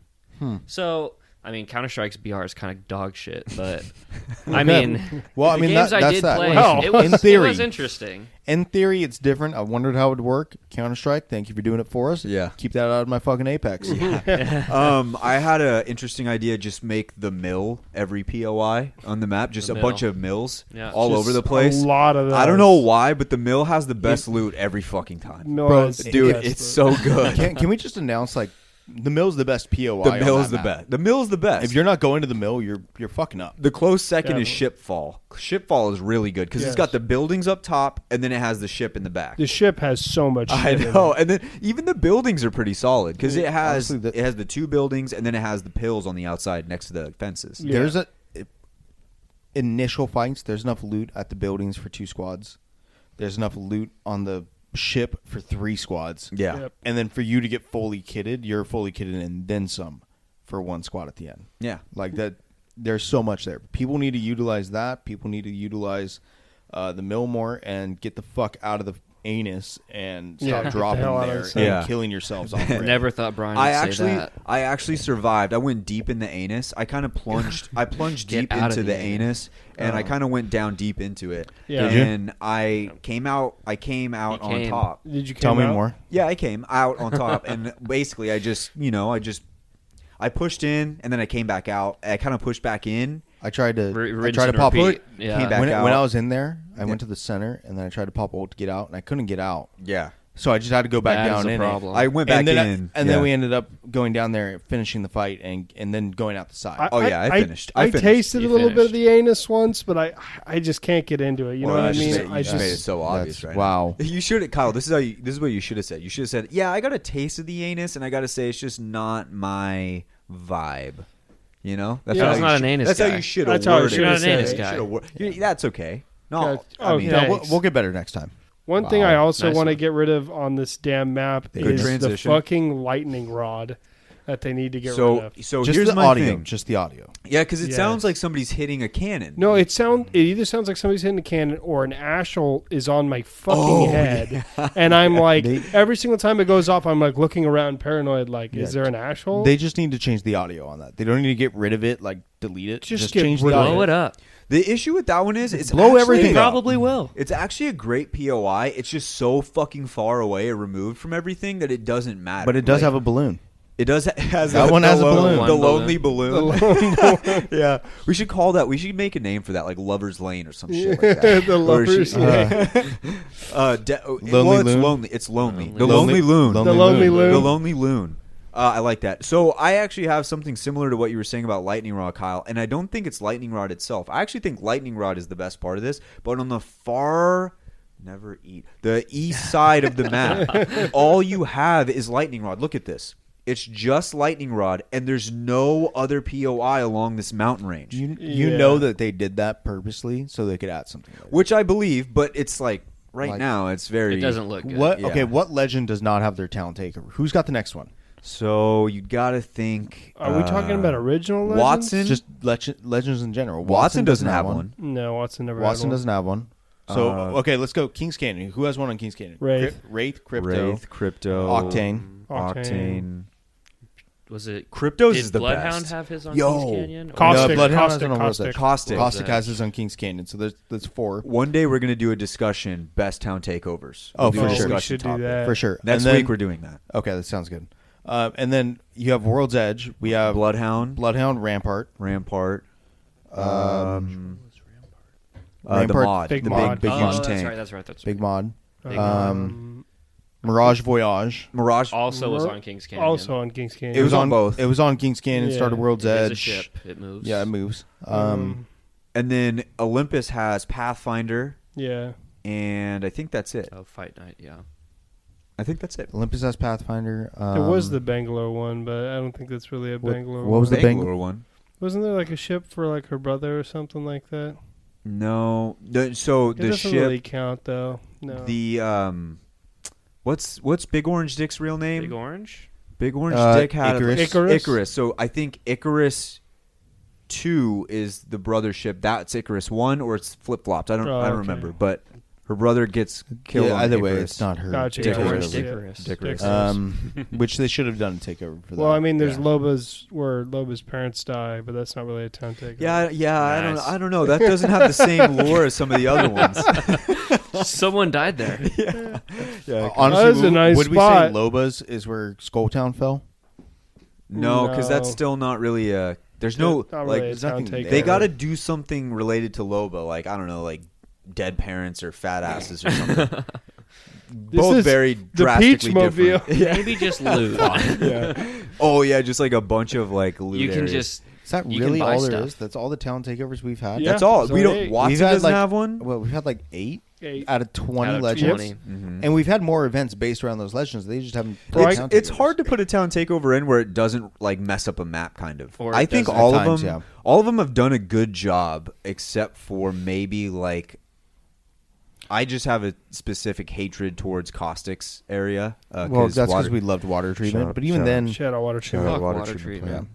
So I mean, Counter-Strike's BR is kind of dog shit, but I mean, Well, I the mean, games I that's did that. play, Well, it was, in theory. it was interesting. In theory, it's different. I wondered how it would work. Counter-Strike, thank you for doing it for us. Yeah. Keep that out of my fucking Apex. I had an interesting idea. Just make the mill every POI on the map. Just The a mill. bunch of mills Yeah. all Just over the place. A lot of those. I don't know why, but the mill has the best loot every fucking time. Mill Bro, has the Dude, best it's loot. so good. Can we just announce, like, the mill's the best POI The on mill's that the map? best. The mill's the best. If you're not going to the mill, you're fucking up. The close second is Yeah. Shipfall. Shipfall is really good because it's Yes. got the buildings up top and then it has the ship in the back. The ship has so much I shit in know, it. and then even the buildings are pretty solid because it has Honestly, it has the 2 buildings and then it has the pills on the outside next to the fences. Yeah. There's initial fights. There's enough loot at the buildings for 2 squads. There's enough loot on the ship for 3 squads. Yeah, Yep. And then for you to get fully kitted, you're fully kitted and then some for 1 squad at the end. yeah. Like that, there's so much there. People need to utilize that. People need to utilize the mill more and get the fuck out of the anus and Yeah, stop get the dropping hell out of there the and sun. Yeah. killing yourselves off. Rip. Never thought Brian would say that. I actually survived. I went deep in the anus. I kind of plunged. I plunged Get deep out into of the the anus, and I kind of went down deep into it. Yeah. Did you? And I came out. I came out on came. top. Did you Tell come me out? more. Yeah, I came out on top, and basically, I pushed in, and then I came back out. I kind of pushed back in. I tried to Rinse pop and ult. repeat. Yeah. Came back When out. I was in there, I went to the center and then I tried to pop ult to get out, and I couldn't get out. Yeah, So I just had to go back That is down a in problem. I went back and then in, and then we ended up going down there, finishing the fight, and then going out the side. Oh, yeah, I finished. I finished. tasted You a little bit of finished. the anus once, but I just can't get into it. You know Well, what I you mean? just made- I you just made it just so obvious, That's- right? wow. You should, Kyle. This is what you should have said. You should have said, "Yeah, I got a taste of the anus, and I got to say, it's just not my vibe." You know, Yeah. how Kyle's you not should- an anus That's how guy. you should That's have how I worded should it. have said it. You should Guy. have that's okay. No, Yeah. I mean, Okay. We'll get better next time. One thing I also Nice want to one. get rid of on this damn map Good is transition. the fucking lightning rod that they need to get rid so of. so Just here's the my audio. thing. Just the audio. Yeah, because it Yes. sounds like somebody's hitting a cannon. No, it either sounds like somebody's hitting a cannon or an ashole is on my fucking Oh, head, and I'm like They- every single time it goes off, I'm like looking around paranoid, like, is there an ashole? They just need to change the audio on that. They don't need to get rid of it, like delete it. Just Just get change rid the of audio. Blow it up. The issue with that one is it's Blow actually- everything up. Probably will. It's actually a great POI. It's just so fucking far away or removed from everything that it doesn't matter. But it does Like, have a balloon. It does has That one has a balloon. The One lonely balloon. balloon. Yeah, we should call that. We should make a name for that, like Lover's Lane or some shit like that. The Or Lover's Lane. Lonely well, it's Loon? lonely. It's lonely. The Lonely lonely loon. The lonely loon. The lonely loon. I like that. So I actually have something similar to what you were saying about lightning rod, Kyle, and I don't think it's lightning rod itself. I actually think lightning rod is the best part of this, but on the the east side of the map, all you have is lightning rod. Look at this. It's just lightning rod, and there's no other POI along this mountain range. You know that they did that purposely so they could add something. Which I believe, but it's like now it's very... It doesn't look good. What? Yeah. Okay, what legend does not have their talent takeover? Who's got the next one? So you got to think... Are we talking about original legends? Watson? Just legends in general. Watson doesn't have one. No, Watson never had Watson one. doesn't have one. So, okay, let's go. King's Canyon. Who has one on King's Canyon? Wraith. Wraith, Crypto. Octane. Octane. Was it Crypto's did is the Bloodhound best. have his on Yo. Kings Canyon? Caustic, No, Bloodhound has Caustic, one on Caustic. Rosette. Caustic. Caustic has his on King's Canyon. So there's 4. One day we're going to do a discussion, best town takeovers. Oh, We'll do for a sure. We discussion should do topic. that. For sure. Next And then- week we're doing that. Okay, that sounds good. And then you have World's Edge. We have Bloodhound, Rampart. Rampart, Rampart, the mod, big the mod. big Oh, huge that's tank. right. That's right. That's right. Big Mod. Um, Mirage Voyage. Mirage. Also was on Kings Canyon. Also on Kings Canyon. It was on both. It was on King's Canyon. Yeah. Started World's It is Edge. a ship. It moves. Yeah, it moves. And then Olympus has Pathfinder, yeah. and I think that's it. Oh, Fight Night. Yeah. I think that's it. Olympus has Pathfinder. There was the Bangalore one, but I don't think that's really a Bangalore what was one. the Bangalore one? Wasn't there like a ship for like her brother or something like that? No. So It the doesn't ship, really count though. No. the what's Big Orange Dick's real name? Big Orange. Big Orange Dick had Icarus. Icarus. So I think Icarus 2 is the brother ship. That's Icarus 1, or it's flip flopped. I don't okay. remember. But her brother gets killed. Yeah, on either way, Icarus. it's not her. Gotcha. Dick Big Orange Icarus. Dickarus. Dickarus. Which they should have done a takeover for that. Well, I mean, there's Yeah. Loba's where Loba's parents die, but that's not really a town takeover. Yeah. Nice. I don't know. That doesn't have the same lore as some of the other ones. Someone died there. Yeah. Honestly, That was a nice would we spot. say Loba's is where Skulltown fell? No, because that's No. still not really a. There's no Not like. really a there's town nothing takeover. They got to do something related to Loba, like I don't know, like dead parents or fat asses or something. Both is very the drastically Peach-mobile. different. Maybe just loot. Oh yeah, just like a bunch of like loot. You can areas. just. Is that You can really buy all there stuff. is? That's all the town takeovers we've had? Yeah. That's all. So We don't. eight. Watson We've had, doesn't like- have one. Well, we've had like 8 8. out of 20 Out of legends. 20. Mm-hmm. And we've had more events based around those legends. They just haven't. It's hard to put a town takeover in where it doesn't like mess up a map, kind of. Or I it think doesn't. all At of times, them, yeah. all of them have done a good job, except for maybe like. I just have a specific hatred towards Caustics area. Well, that's because we loved water treatment. Shut up, but even shut then, Shadow water Shut treatment. up. Fuck water water treatment treatment.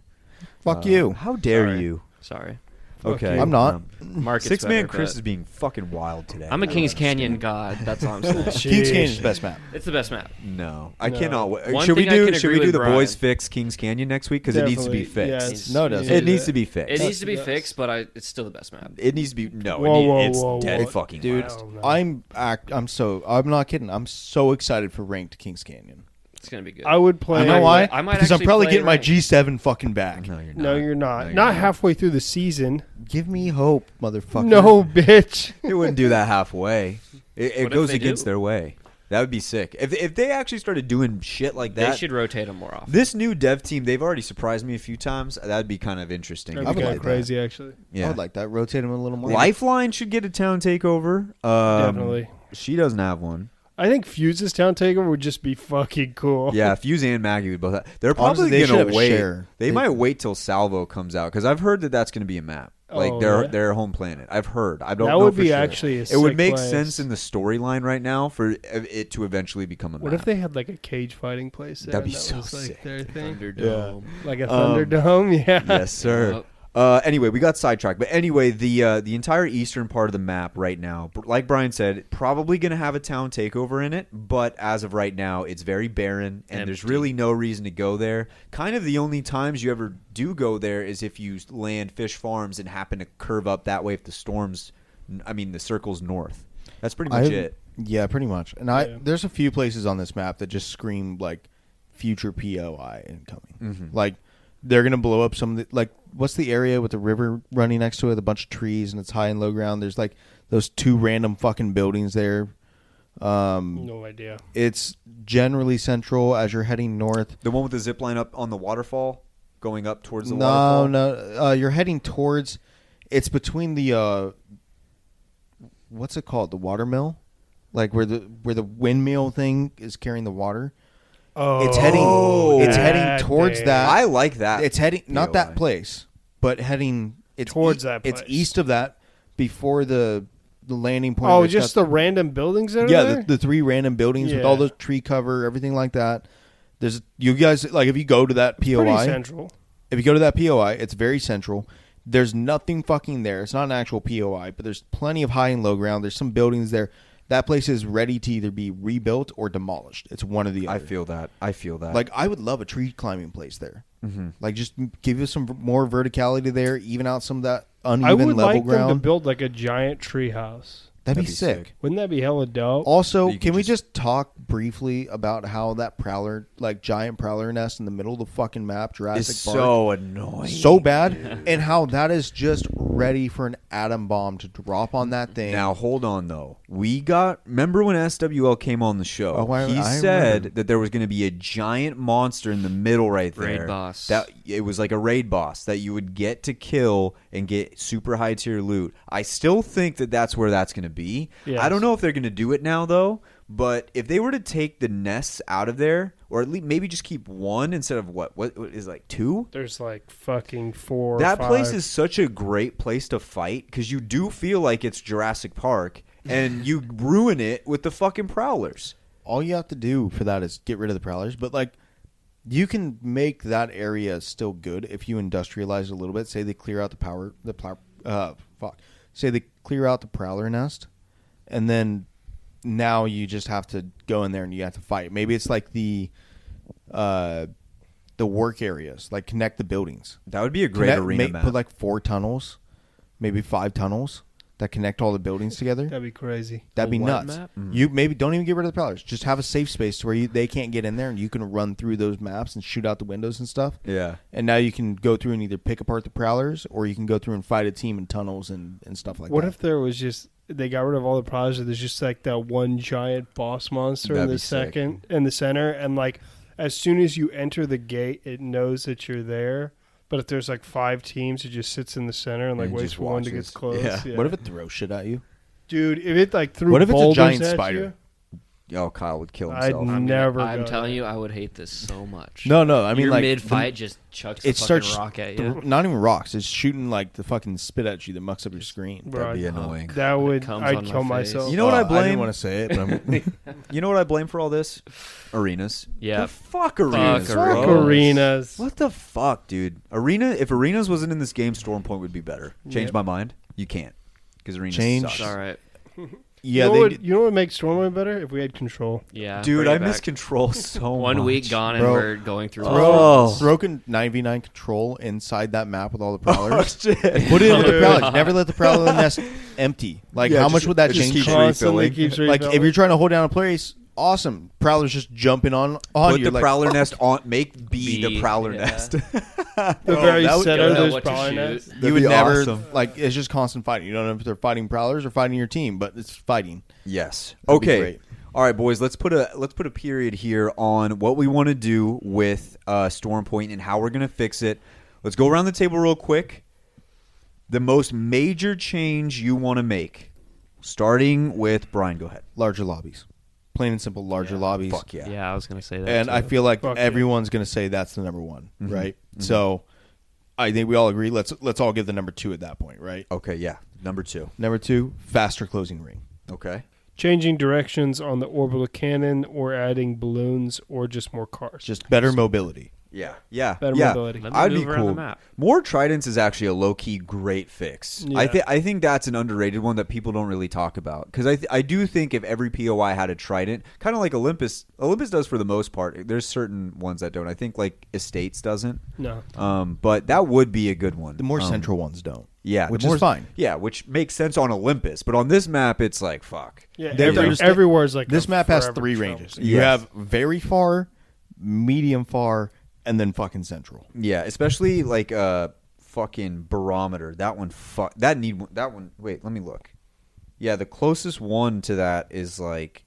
fuck you. How dare Sorry. you? Sorry. Okay, I'm not. Market's Six Man better, Chris but is being fucking wild today. I'm a Kings Canyon god. That's all I'm saying. King's Canyon is the best map. It's the best map. No, I No. cannot wait. One Should we thing I do? can Should agree we do with the Brian. boys fix Kings Canyon next week because it needs to be Definitely, fixed. yes. No, it doesn't. It needs to be fixed. It needs to be Yes. fixed, but it's still the best map. It needs to be no. Whoa, it's whoa, dead whoa. fucking Dude, last. No. I'm not kidding. I'm so excited for ranked Kings Canyon. It's gonna be good. I would play. You know why? I might Because I'm actually probably play getting my ranked. G7 fucking back. No, you're not. No, you're not. No, you're not halfway through the season. Give me hope, motherfucker. No, bitch. It wouldn't do that halfway. It What if goes they against do? their way. That would be sick. If they actually started doing shit like They that. should rotate them more often. This new dev team, they've already surprised me a few times. That'd be kind of interesting. That'd I be would kind like of crazy, actually. I Yeah. would like that. Rotate them a little more. Lifeline should get a town takeover. Definitely. She doesn't have one. I think Fuse's town takeover would just be fucking cool. Yeah, Fuse and Maggie would both have. They're Honestly, probably they should going have to a wait. share. They might wait till Salvo comes out because I've heard that that's going to be a map. Like Oh, their yeah? their home planet. I've heard. I don't That know would for be sure. actually a It would sick make place. sense in the storyline right now for it to eventually become a map. What if they had like a cage fighting place there? That'd be and that so was, like, sick. their thing? Thunderdome. Like a Thunderdome? Yeah. Yes, sir. Yep. Anyway, we got sidetracked. But anyway, the entire eastern part of the map right now, like Brian said, probably going to have a town takeover in it. But as of right now, it's very barren, and there's Empty. really no reason to go there. Kind of the only times you ever do go there is if you land fish farms and happen to curve up that way if the circle's north. That's pretty much it. Yeah, pretty much. And Yeah. there's a few places on this map that just scream like future POI incoming. Mm-hmm. Like they're gonna blow up some of the, like what's the area with the river running next to it, a bunch of trees and it's high and low ground. There's like those 2 random fucking buildings there. No idea. It's generally central as you're heading north. The one with the zip line up on the waterfall, going up towards the waterfall? No. You're heading towards... It's between the... what's it called? The water mill? Like where the windmill thing is carrying the water. Oh, It's heading that towards day. that. I like that. It's heading not POI. that place, but heading Towards that It's place. east of that, before the landing point. Oh, where it's just got the random buildings that are yeah, there? the 3 random buildings with Yeah. all the tree cover, everything like that. There's you guys like if you go to that Pretty POI, central. if you go to that POI, it's very central. There's nothing fucking there. It's not an actual POI, but there's plenty of high and low ground. There's some buildings there. That place is ready to either be rebuilt or demolished. It's one or the other. I feel that. Like, I would love a tree climbing place there. Mm-hmm. Like, just give us some more verticality there, even out some of that uneven I would level like them to ground. build like a giant tree house. That'd be sick. Wouldn't that be hella dope? Also, You can can we just talk briefly about how that prowler, like giant prowler nest in the middle of the fucking map, Jurassic It's Park, so annoying. so bad, and how that is just ready for an atom bomb to drop on that thing. Now hold on though. Remember when SWL came on the show? Oh, I said remember. that there was going to be a giant monster in the middle right there. Raid boss. That it was like a raid boss that you would get to kill and get super high tier loot. I still think that that's where that's going to be. Yes. I don't know if they're going to do it now though. But if they were to take the nests out of there, or at least maybe just keep one instead of what is like 2? There's like fucking 4 or That 5. place is such a great place to fight because you do feel like it's Jurassic Park, and you ruin it with the fucking prowlers. All you have to do for that is get rid of the prowlers, but like you can make that area still good if you industrialize it a little bit. Say they clear out Say they clear out the prowler nest, and then now you just have to go in there and you have to fight. Maybe it's like the work areas, like connect the buildings. That would be a great arena map. Put like 4 tunnels, maybe 5 tunnels that connect all the buildings together. That'd be crazy. That'd be what nuts. map? You maybe don't even get rid of the prowlers. Just have a safe space to where they can't get in there, and you can run through those maps and shoot out the windows and stuff. Yeah. And now you can go through and either pick apart the prowlers, or you can go through and fight a team in tunnels and stuff like What that. if there was just they got rid of all the prowlers and there's just like that one giant boss monster That'd in be the sick. in the center, and like as soon as you enter the gate it knows that you're there, but if there's like 5 teams it just sits in the center and like And waits just for one to watches. get close. Yeah. What if it throws shit at you? Dude, if it like threw What if it's a boulders giant at spider? Oh, Kyle would kill I'd himself. never I'm go telling there. you, I would hate this so much. No. I mean, You're like mid-fight, just chucks a it fucking starts rock at you. not even rocks. It's shooting like the fucking spit at you that mucks up your screen. That'd be Right. annoying. That would comes I'd on my kill face. myself. You know what I I blame? didn't want to say it, but I'm, You know what I blame for all this? Arenas. Yeah. The fuck arenas. Fuck bro. Fuck arenas. What the fuck, dude? If arenas wasn't in this game, Stormpoint would be better. Change Yep. my mind. You can't because arenas Change. sucks. It's all right. yeah, you know what would make Stormwind better? If we had control. Yeah, Dude, bring I it miss back. control so much. 1 week gone, and Bro. we're going through. Oh. broken 9v9 control inside that map with all the Oh, prowlers. shit. Put it in with the Dude. prowlers. Never let the prowler nest empty. Like, Yeah, how just- much would that it just change? keeps shit? Constantly refilling. keeps Like, refilling. if you're trying to hold down a place, awesome. Prowlers just jumping on Put you. the like, prowler fuck. nest on. Make B the B, prowler yeah. nest. the very that would- center you of know those what to prowler shoot. nests. That'd You would be never awesome. like. It's just constant fighting. You don't know if they're fighting prowlers or fighting your team, but it's fighting. Yes. That'd be Okay. great. All right, boys. Let's put a period here on what we want to do with Stormpoint and how we're gonna fix it. Let's go around the table real quick. The most major change you want to make, starting with Brian. Go ahead. Larger lobbies, plain and simple. Larger lobbies. Fuck yeah. Yeah, I was gonna say that. And too. I feel like Fuck yeah. everyone's going to say that's the number one, Mm-hmm. right? So I think we all agree. Let's all give the number 2 at that point, right? Okay. Yeah. Number 2. Number 2, faster closing ring. Okay. Changing directions on the orbital cannon, or adding balloons, or just more cars. Just better mobility. Yeah. Yeah. Better yeah. mobility. Let me I'd be move around the cool. map. More tridents is actually a low key great fix. Yeah. I think that's an underrated one that people don't really talk about because I do think if every POI had a trident, kind of like Olympus does for the most part. There's certain ones that don't. I think like Estates doesn't. No. But that would be a good one. The more central ones don't. Yeah, which the more- is fine. Yeah, which makes sense on Olympus, but on this map, it's like fuck. Yeah, They have to understand- everywhere's like This a map has forever 3 trouble. ranges. You Yes. have very far, medium far, and then fucking central. Yeah, especially like fucking barometer. That one. That one. Wait, let me look. Yeah, the closest one to that is like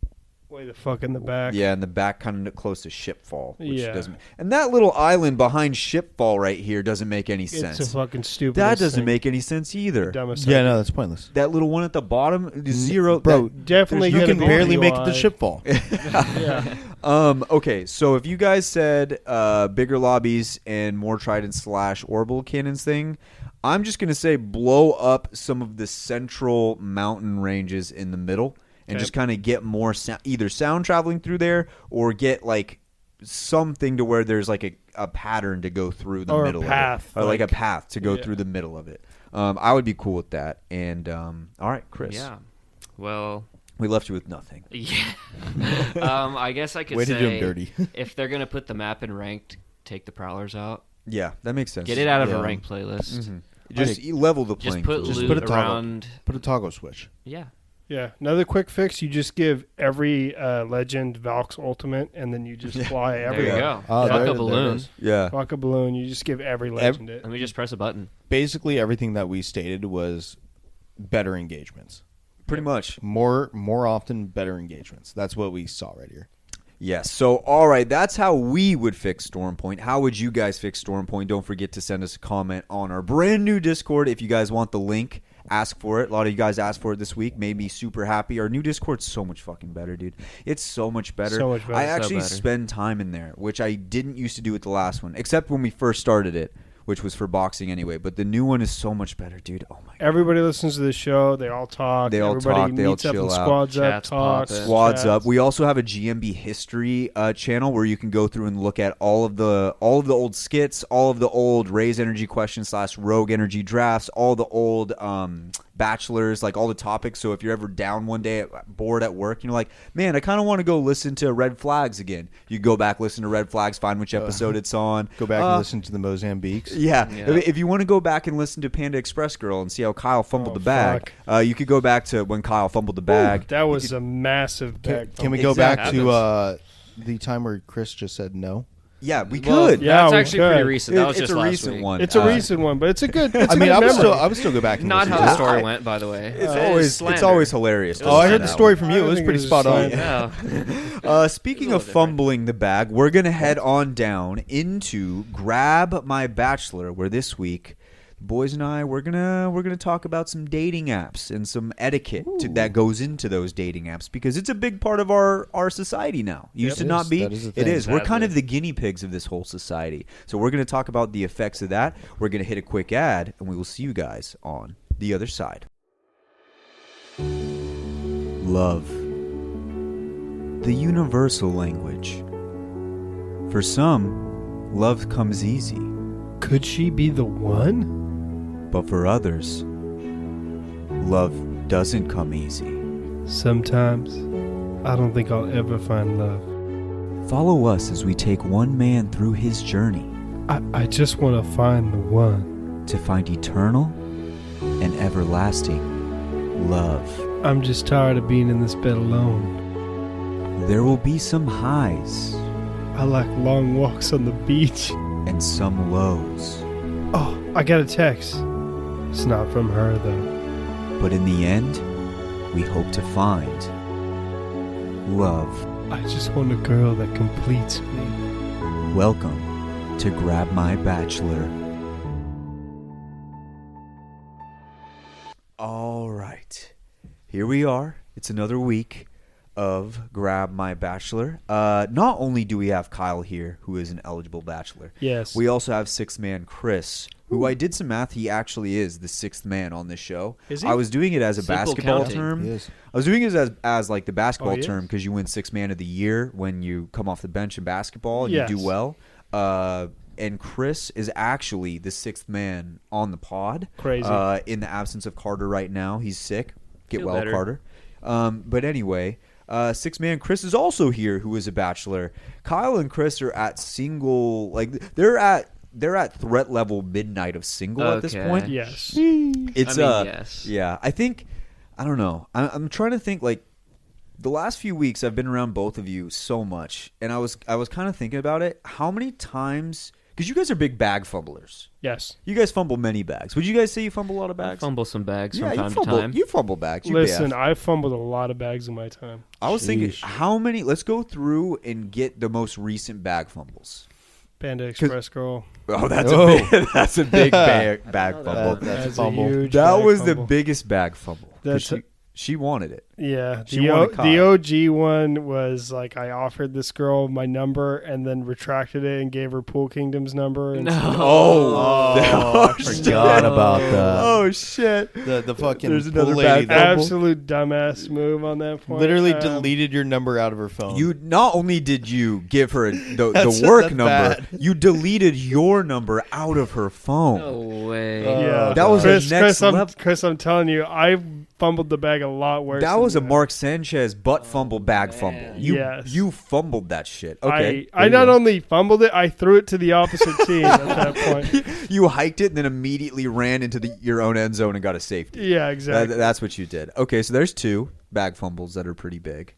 Way the fuck in the back. Yeah, in the back, kind of close to Shipfall. Which Yeah. doesn't. And that little island behind Shipfall right here doesn't make any sense. It's a fucking stupid. That doesn't make any sense either. Dumbest Yeah, idea. no, that's pointless. That little one at the bottom, zero. Bro, Definitely you gonna can be barely make it to UI. shipfall. Yeah. Okay, so if you guys said bigger lobbies and more trident/orbital cannons thing, I'm just gonna say blow up some of the central mountain ranges in the middle and Okay. just kind of get more either sound traveling through there or get like something to where there's like a pattern to go through the Or a middle path, of it, or like a like- path to go yeah. through the middle of it. I would be cool with that. And all right, Chris, Yeah. Well, we left you with nothing. yeah. I guess I could Way to do say him dirty. if they're gonna put the map in ranked, take the prowlers out. Yeah, that makes sense. Get it out of Yeah. a ranked playlist. Mhm. Just level the Just playing put field. Just loot put a toggle. around. Put a toggle switch. Yeah. Yeah. Another quick fix: you just give every legend Valk's ultimate, and then you just fly There everywhere. you go. Oh, Fuck there- a there it balloon. is. Yeah. Fuck a balloon. You just give every legend it. Let me just press a button. Basically, everything that we stated was better engagements. Pretty much. More often, better engagements. That's what we saw right here. Yes. So, all right, that's how we would fix Stormpoint. How would you guys fix Stormpoint? Don't forget to send us a comment on our brand new Discord. If you guys want the link, ask for it. A lot of you guys asked for it this week. Made me super happy. Our new Discord's so much fucking better, dude. It's so much better. So much better. I So actually better. spend time in there, which I didn't used to do with the last one, except when we first started it, which was for boxing anyway. But the new one is so much better, dude. Oh my god. Everybody listens to the show. They all talk. They all Everybody talk, they all meets up chill and out. squads up, Chats talks. poppin'. Squads chats. up. We also have a GMB history channel where you can go through and look at all of the old skits, all of the old Raise Energy questions / Rogue Energy drafts, all the old bachelors, like all the topics. So if you're ever down one day bored at work, and you're like, man, I kind of want to go listen to Red Flags again. You go back, listen to Red Flags, find which episode it's on. Go back and listen to the Mozambiques. Yeah. Yeah. If you want to go back and listen to Panda Express Girl and see how Kyle fumbled Oh, the bag, you could go back to when Kyle fumbled the bag. That was a massive bag. Can we go back to the time where Chris just said no? Yeah, we Well, could. Yeah, that's we actually pretty could. recent. That was It's just a last recent week. one. It's a recent one, but it's a good. It's I a mean, good I memory. would still go back and Not listen how to the that. story went, by the way. It's always hilarious. Oh, I heard That the story one. from you. It I was think pretty it was spot on. fine. Yeah. Speaking It's a of little different. fumbling the bag, we're gonna head on down into Grab My Bachelor, where this week, the boys and I we're gonna talk about some dating apps and some etiquette that goes into those dating apps because it's a big part of our society now. Used Yep. to It not is. be. That is a It thing. is. We're kind Sadly. of the guinea pigs of this whole society. So we're gonna talk about the effects of that. We're gonna hit a quick ad, and we will see you guys on the other side. Love. The universal language. For some, love comes easy, Could she be the one? but for others, love doesn't come easy. Sometimes, I don't think I'll ever find love. Follow us as we take one man through his journey I just want to find the one. to find eternal and everlasting love. I'm just tired of being in this bed alone. There will be some highs I like long walks on the beach. and some lows, Oh, I got a text. It's not from her, though. but in the end, we hope to find love. I just want a girl that completes me. Welcome to Grab My Bachelor. All right. Here we are. It's another week of Grab My Bachelor. Not only do we have Kyle here, who is an eligible bachelor, Yes. we also have sixth man Chris, who I did some math. He actually is the sixth man on this show. Is he? I was doing it as a Simple basketball counting. term. He is. I was doing it as like the basketball he term is? because you win sixth man of the year when you come off the bench in basketball and Yes. you do well. And Chris is actually the sixth man on the pod. Crazy. In the absence of Carter right now, he's sick. Get Feel well, better. Carter. But anyway, sixth man Chris is also here, who is a bachelor. Kyle and Chris are at single, like they're at threat level midnight of single at this Okay. point. Yes. It's I mean, yes. yeah. I think I don't know. I'm trying to think like the last few weeks I've been around both of you so much, and I was kind of thinking about it. How many times because you guys are big bag fumblers. Yes. You guys fumble many bags. Would you guys say you fumble a lot of bags? Fumble some bags yeah, from time you fumble, to time. You fumble bags. You Listen, BF. I fumbled a lot of bags in my time. I was thinking, Sheesh. how many? Let's go through and get the most recent bag fumbles. Panda Express girl. Oh, that's Oh. a big, that's a big bag I bag know that fumble. one. That's a That's fumble. huge That bag was fumble. the biggest bag fumble. 'Cause That's she wanted it. Yeah, She the wanted the Kyle. OG one was like I offered this girl my number and then retracted it and gave her Pool Kingdom's number. And Oh, I forgot about that. Oh shit! The fucking There's pool another lady bag that fumble. absolute dumbass move on that point. literally Um, deleted your number out of her phone. You not only did you give her the That's- work that's number, bad. you deleted your number out of her phone. No way. Yeah, That was Chris. the next level. Chris, I'm telling you, I fumbled the bag a lot worse. That was a than Mark Sanchez butt fumble bag man. fumble. You Yes. you fumbled that shit. Okay, I not only fumbled it, I threw it to the opposite team at that point. you hiked it and then immediately ran into your own end zone and got a safety. Yeah, exactly. That's what you did. Okay, so there's two bag fumbles that are pretty big.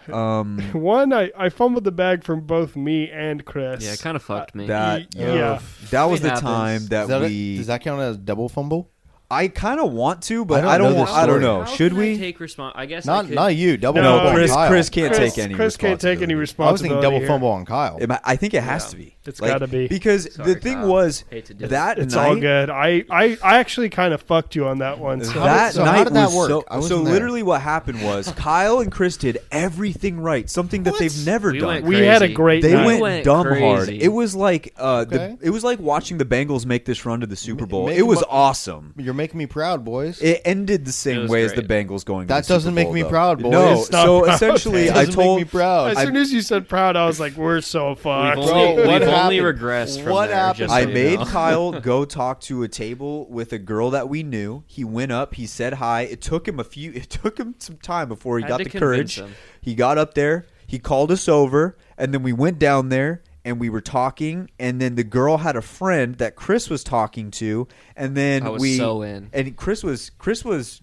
One, I fumbled the bag from both me and Chris. Yeah, it kind of fucked me. That Yeah. that was It the happens. time that does that count as double fumble? I kind of want to, but I I don't don't. know want, this I don't story. know. How Should can I we? take I guess I could. Not you. Double No, fumble. on Chris. Kyle. Chris can't take any. Chris can't take any I was responsibility. thinking double here. fumble on Kyle. I think it has to be. It's gotta be. because Sorry, the thing Kyle. was Hate to do it. that It's night. all good. I actually kind of fucked you on that one. So That so how night did that was work? so. I wasn't So there. literally, what happened was Kyle and Chris did everything right, something that they've never We done. went we had a crazy. great They night. went dumb crazy. hard. It was like Okay. it was like watching the Bengals make this run to the Super Bowl. make It was mu- awesome. You're making me proud, boys. It ended the same was way as the great. Bengals going. To That the doesn't Super make Bowl, me though. proud, boys. No, It's not so proud. essentially, It I doesn't make me told. proud. As soon as you said proud, I was like, "We're so fucked." We've only, Bro, what we've only happened? regressed from What there. happened? Just I so you made know. Kyle go talk to a table with a girl that we knew. He went up. He said hi. It took him some time before he Had got to the convince courage. him. He got up there. He called us over, and then we went down there and we were talking. And then the girl had a friend that Chris was talking to, and then I was so in. And Chris was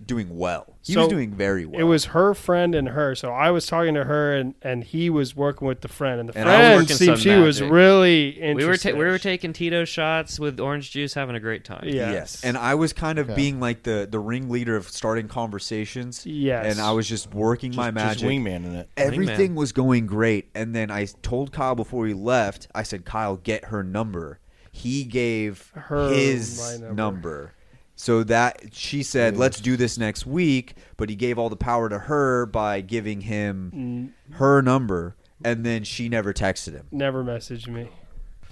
doing well. He So, was doing very well. It was her friend and her. So I was talking to her, and he was working with the friend, and the And I was friend working seemed some she was magic. really We were interested. we were taking Tito shots with orange juice, having a great time. Yeah. Yes, and I was kind of Okay. being like the ringleader of starting conversations. Yes. and I was just working my Just magic. wingman in it. Everything Wingman. was going great, and then I told Kyle before we left. I said, "Kyle, get her number." He gave Her his my number. number. So that she said, "Let's do this next week," but he gave all the power to her by giving him her number, and then she never texted him. Never messaged me.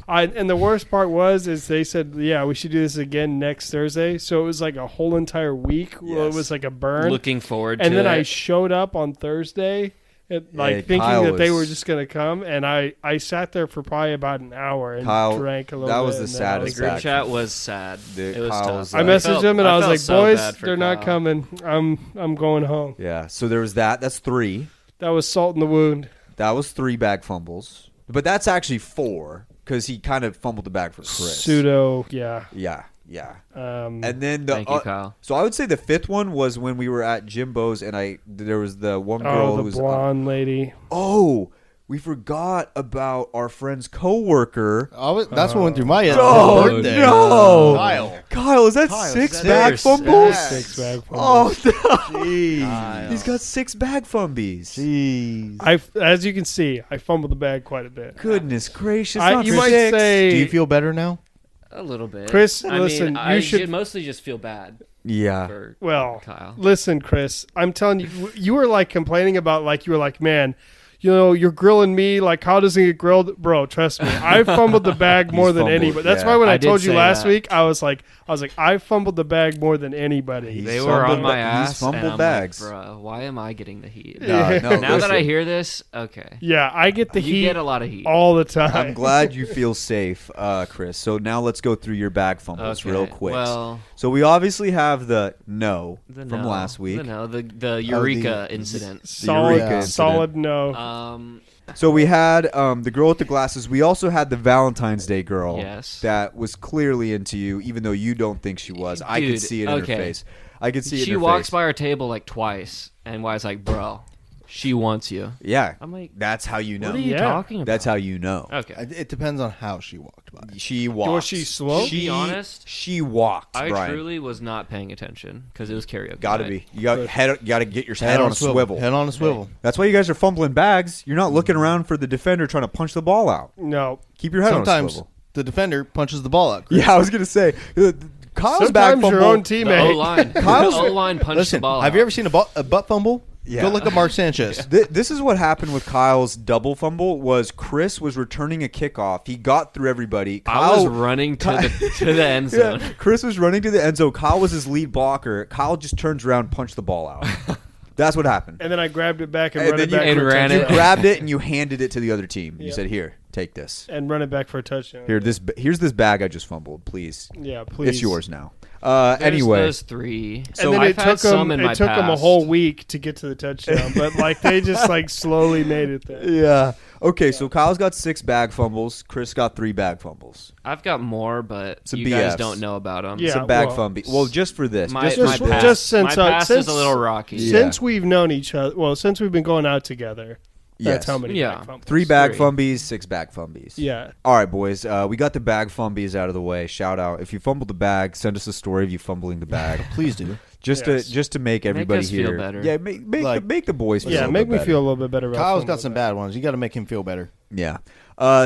And the worst part is they said, yeah, we should do this again next Thursday. So it was like a whole entire week. Well, it Yes. was like a burn. Looking forward to and then it. I showed up on Thursday, thinking Kyle that they was- were just going to come. And I sat there for probably about an hour and Kyle, drank a little that bit. was the and then I saddest was the group fact. chat was sad. The It was Kyle's, tough. I messaged him and I was felt like, so boys, bad for they're not Kyle. coming. I'm going home. Yeah. So there was that. That's 3. That was salt in the wound. That was 3 bag fumbles, but that's actually 4 because he kind of fumbled the bag for Chris. Pseudo, yeah. Yeah. And then Thank you, Kyle. So I would say the 5th one was when we were at Jimbo's, and there was the one girl Oh, who the was blonde lady. Oh, we forgot about our friend's coworker. That's what went through my head. Oh, Birthday. no. Kyle. Is that Kyle, 6 is that bag six? fumbles? 6 bag Oh, fumbles. no. Jeez. He's got 6 bag fumbies. Jeez. As you can see, I fumbled the bag quite a bit. Goodness gracious. You might 6. say, Do you feel better now? A little bit. Chris, I listen, mean, you I should- mostly just feel bad Yeah. for well, Kyle. listen, Chris, I'm telling you, you were like complaining about you were like, man, you're grilling me. Like, how does he get grilled? Bro, trust me. I fumbled the bag more than fumbled, anybody. That's yeah. why when I I did told you say last that. week, I was like, I fumbled the bag more than anybody. He's They were on fumbled my ba- ass. he's fumbled and I'm bags. Like, bruh, why am I getting the heat? No, Now that listen. I hear this, okay. Yeah, I get the You heat get a lot of heat. all the time. I'm glad you feel safe, Chris. So now let's go through your bag fumbles Okay, real quick. well- so we obviously have the no The from no, last week. The Eureka incident. solid, Eureka incident. solid no. So we had the girl with the glasses. We also had the Valentine's Day girl. Yes. That was clearly into you, even though you don't think she was. I could Dude, see it in okay. her face. I could see it in She her walks face. by our table like twice, and Wyatt's like, bro, She wants you. Yeah. I'm like, That's how you know. what are you Yeah. talking about? That's how you know. Okay. It depends on how she walked by. She walked. Was she slow? To be honest, She walked, I Brian. truly was not paying attention because it was karaoke. Gotta night. be. You got to get your head on a swivel. Head on a swivel. That's why you guys are fumbling bags. You're not looking around for the defender trying to punch the ball out. No. Keep your head on a Sometimes swivel. the defender punches the ball out. Chris. Yeah, I was gonna say Kyle's bag Sometimes fumble. your own The teammate. O-line. Kyle's- The O-line punched Listen, the ball have out. you ever seen a butt fumble? Yeah. Go look at Mark Sanchez. This is what happened with Kyle's double fumble. Was Chris was returning a kickoff. He got through everybody. I was Kyle- running to the end zone. Yeah, Chris was running to the end zone. Kyle was his lead blocker. Kyle just turns around, punched the ball out. That's what happened. And then I grabbed it back and, And run then it you- back and for a ran it. You touchdown. grabbed it and you handed it to the other team. You Yeah. said, "Here, take this. And run it back for a touchdown. Here's this bag I just fumbled. Please, Yeah, please. it's yours now." There's Anyway, those three. And So then I've it had took some them. in my It took them a past. whole week to get to the touchdown, but like they just like slowly made it there. yeah. Okay, so Kyle's got 6 bag fumbles. Chris got 3 bag fumbles. I've got more, but Some you guys BFs. don't know about them. Yeah. It's a bag well, fumble. Well, just for this, My, just my for past, this. just since, my past since- is a little rocky. Yeah. Since we've known each other, well, since we've been going out together, that's Yes. how many Yeah. back fumbles. 3 bag Three. fumbies, 6 bag fumbies. Yeah. All right, boys. We got the bag fumbies out of the way. Shout out if you fumbled the bag. Send us a story of you fumbling the bag. Please do. Just Yes. to make everybody us feel here. better. Yeah, make Like- the boys feel. a Yeah, little make bit me better. feel a little bit better about Kyle's fumbling got some the back. bad ones. You got to make him feel better. Yeah.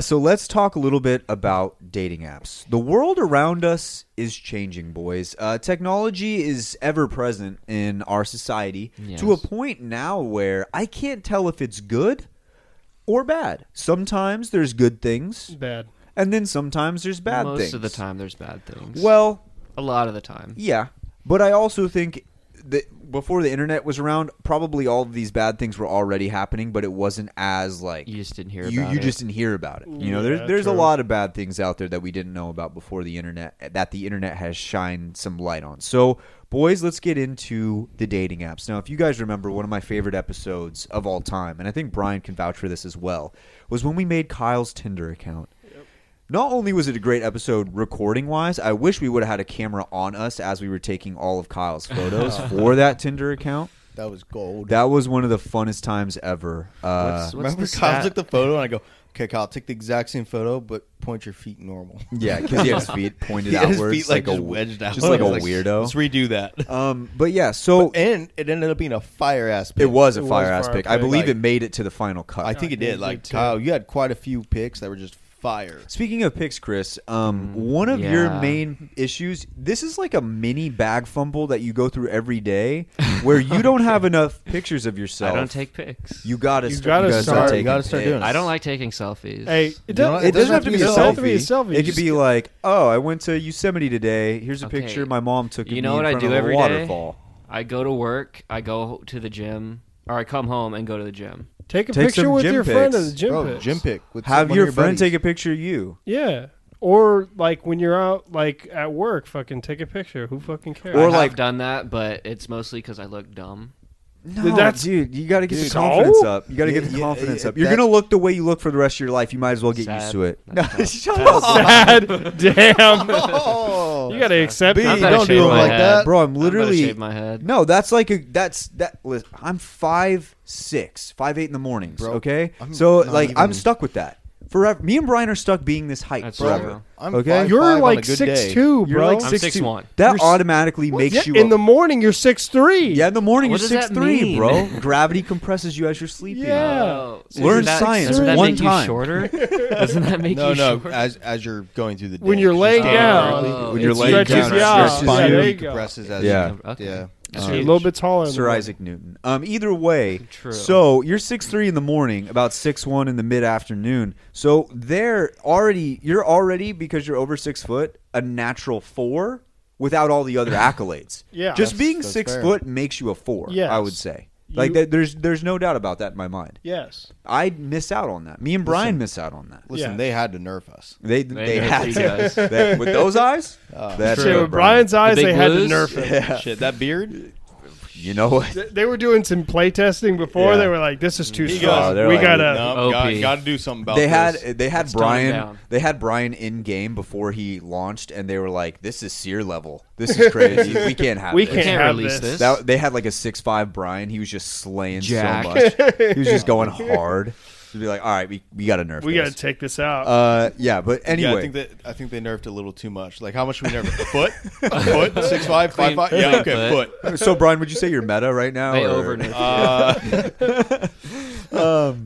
So let's talk a little bit about dating apps. The world around us is changing, boys. Technology is ever present in our society to a Yes. point now where I can't tell if it's good or bad. Sometimes there's good things, Bad. and then sometimes there's bad Most things. of the time, there's bad things. Well, a lot of the time. yeah, but I also think that before the internet was around, probably all of these bad things were already happening, but it wasn't as like You just didn't hear you about it. just didn't hear about it. You know, Yeah, there's a true. lot of bad things out there that we didn't know about before the internet that the internet has shined some light on. So, boys, let's get into the dating apps. Now, if you guys remember, one of my favorite episodes of all time, and I think Brian can vouch for this as well, was when we made Kyle's Tinder account. Not only was it a great episode recording-wise, I wish we would have had a camera on us as we were taking all of Kyle's photos for that Tinder account. That was gold. That was one of the funnest times ever. What's Remember, the Kyle stat? took the photo, and I go, "Okay, Kyle, take the exact same photo, but point your feet normal." Yeah, because he had his feet pointed He had outwards, his feet like a just wedged out, just like a I was weirdo. Let's redo that. But yeah, so And it ended up being a fire ass. it was a It was fire ass fire pick. I pick. believe Like- it made it to the final cut. I think it I think did. it Like did too. Kyle, you had quite a few picks that were just fire. Speaking of picks, Chris, one of your yeah. main issues, this is like a mini bag fumble that you go through every day where you don't have enough pictures of yourself. I don't take pics. You gotta You start, gotta start- taking you gotta start pics. doing it. I don't like taking selfies. Hey, You know, It doesn't have to be a It doesn't have to be a selfie. selfie. It could Just be get- like, oh, I went to Yosemite today. Here's a Okay. picture my mom took of You me know what in I front do of a every day? waterfall. I go to work, I go to the gym, or I come home and go to the gym. Take a Take picture some with gym your friend pics. of the gym Bro, pics. gym pick. With Have one your of friend buddies. take a picture of you. Yeah. Or like when you're out like at work, fucking take a picture. Who fucking cares? Or I like- have done that, but it's mostly because I look dumb. No, That's- dude, you got to get the Dude, confidence so? up. You got to get the Yeah, confidence yeah, up. You're that- gonna look the way you look for the rest of your life. You might as well get Sad. used to it. That's tough. Shut That's up. Sad. Damn. Oh, You gotta accept B, it. I'm gonna don't shave do it my like head. that. Bro, I'm I'm gonna literally shave my head. no. That's like listen, I'm 5'6", 5'8" in the mornings. Bro, okay, I'm so not like I'm even- stuck with that forever. Me and Brian are stuck being this height That's forever. true. I'm Okay. 5'5" You're on a like good 6'2", day. You're bro. like I'm 6'2". 6'1". That You're s- automatically makes Yeah, you in the morning you're 6'3". yeah. In the morning What you're does that 6'3", mean? bro. Gravity compresses you as you're sleeping. Yeah. Oh, so Learn doesn't that- science Doesn't that one make time. you shorter? Doesn't that make No, you no. shorter? As you're going through the day, When you're it's laying just down, Oh, when you're it laying stretches down, you it out. stretches Yeah, you. there you go. compresses as Yeah. you, Okay. yeah. So you're a little bit taller. in the Sir morning. Isaac Newton. Either way, True. so you're 6'3" in the morning, about 6'1" in the mid afternoon. So you're already because you're over 6 foot, a natural 4 without all the other accolades. Yeah. just being that's 6 fair. foot makes you a 4. Yes. I would say. Like You- there's no doubt about that in my mind. Yes. I miss out on that. Me and Brian miss out on that. Listen, Yeah. they had to nerf us. They They had nerfed to. you guys. With those eyes. That's Shit, right, with Brian's eyes, The they big had to blues? nerf it. Yeah. Shit, that beard. You know what? They were doing some play testing before. Yeah. They were like, "This is too He strong. they're We like, gotta." No, OP. got to do something about They this. had Let's tone Brian. down. They had Brian in game before he launched, and they were like, "This is seer level. This is crazy. We can't have We this." We can't can't have release this. this. They had like a 6'5" Brian. He was just slaying Jack. so much. He was just going hard. To be like, all right, we got to nerf. We this. gotta take this out. Yeah, but anyway, Yeah, I think they nerfed a little too much. Like, how much we nerfed? A foot? A foot? 6'5", 5'5"? Yeah, clean okay, foot. foot. so Brian, would you say you're meta right now? They or- over nerfed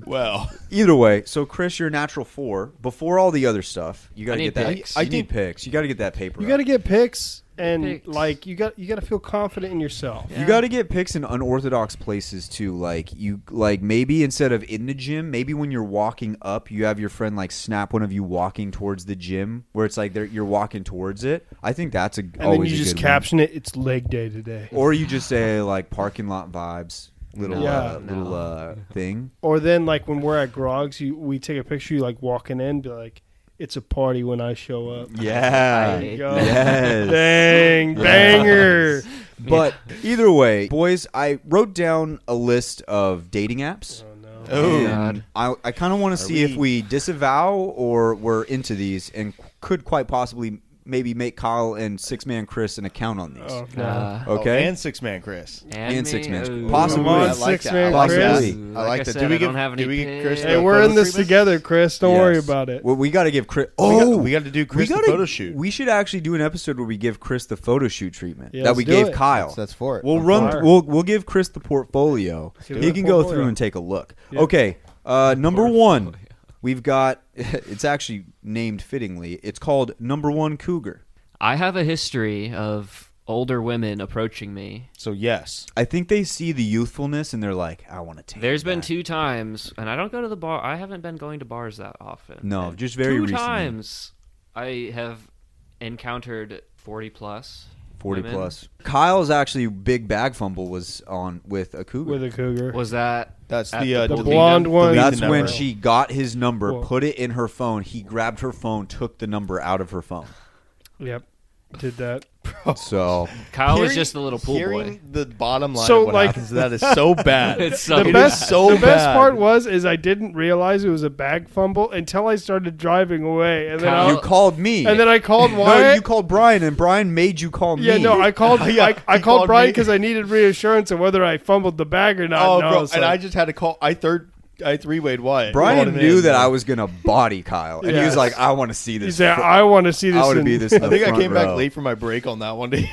Well, Either way, so Chris, you're a natural 4. Before all the other stuff, you got I to need get that. picks. You need picks. You got to get that paper. You out. got to get picks, and Picks. like you got to feel confident in yourself. Yeah. You got to get picks in unorthodox places too. Like maybe instead of in the gym, maybe when you're walking up, you have your friend like snap one of you walking towards the gym, where it's like you're walking towards it. I think that's And then you just caption it. It's leg day today. or you just say like parking lot vibes, little Yeah. thing. Or then like when we're at Grog's, we take a picture. You like walking in, be like, "It's a party when I show up." Yeah. There you go. Yes. Dang, banger. But either way, boys, I wrote down a list of dating apps. Oh no. oh, And I kind of want to see if we disavow or we're into these and could quite possibly maybe make Kyle and 6-Man Chris an account on these. Oh no. Okay? and 6-Man Chris. And me? 6-man. Ooh. Possibly. Come on, I like that. 6-Man I like Chris. that. Possibly. I like I that. said, Do we I give don't have any do we get picks. Chris Hey, the we're photo in this treatment? together, Chris. Don't worry Yes. about it. Well, we got to give Chris. We got to do Chris the gotta- photo shoot. We should actually do an episode where we give Chris the photo shoot treatment Yeah, that let's we do gave it. Kyle. That's for it. We'll I'm run. fire. We'll give Chris the portfolio. Give He it can a go portfolio. through and take a look. Yeah. Okay. Number 1, we've got. It's actually named fittingly. It's called Number 1 Cougar. I have a history of older women approaching me. So yes, I think they see the youthfulness and they're like, I want to take. There's been that. 2 times, and I don't go to the bar. I haven't been going to bars that often. No, And just very 2 recently. times I have encountered 40 plus. 40 women. plus. Kyle's actually big bag fumble was on with a cougar. With a cougar. Was that that's at the the Delete blonde them? one. delete That's the when number. she got his number, Whoa. put it in her phone. He grabbed her phone, took the number out of her phone. Yep. Did that. So Kyle was Hearing- just the little pool hearing boy. the bottom line So, of what like- happens to that is so bad. It's so The It best, is so the best bad. part is I didn't realize it was a bag fumble until I started driving away, and then Kyle- you called me. I called No, Wyatt. you called Brian, and Brian made you call me. Yeah, no, I called. Yeah, I he called called Brian me. because I needed reassurance of whether I fumbled the bag or not. Oh, and I bro, was and like, I just had to call. I three-wayed Wyatt. Called Brian him knew in. that I was gonna body Kyle, and he was Yes. like, "I want to see he this." said, "I want to see this." I want to in- be this. I think I came back late for my break on that one day.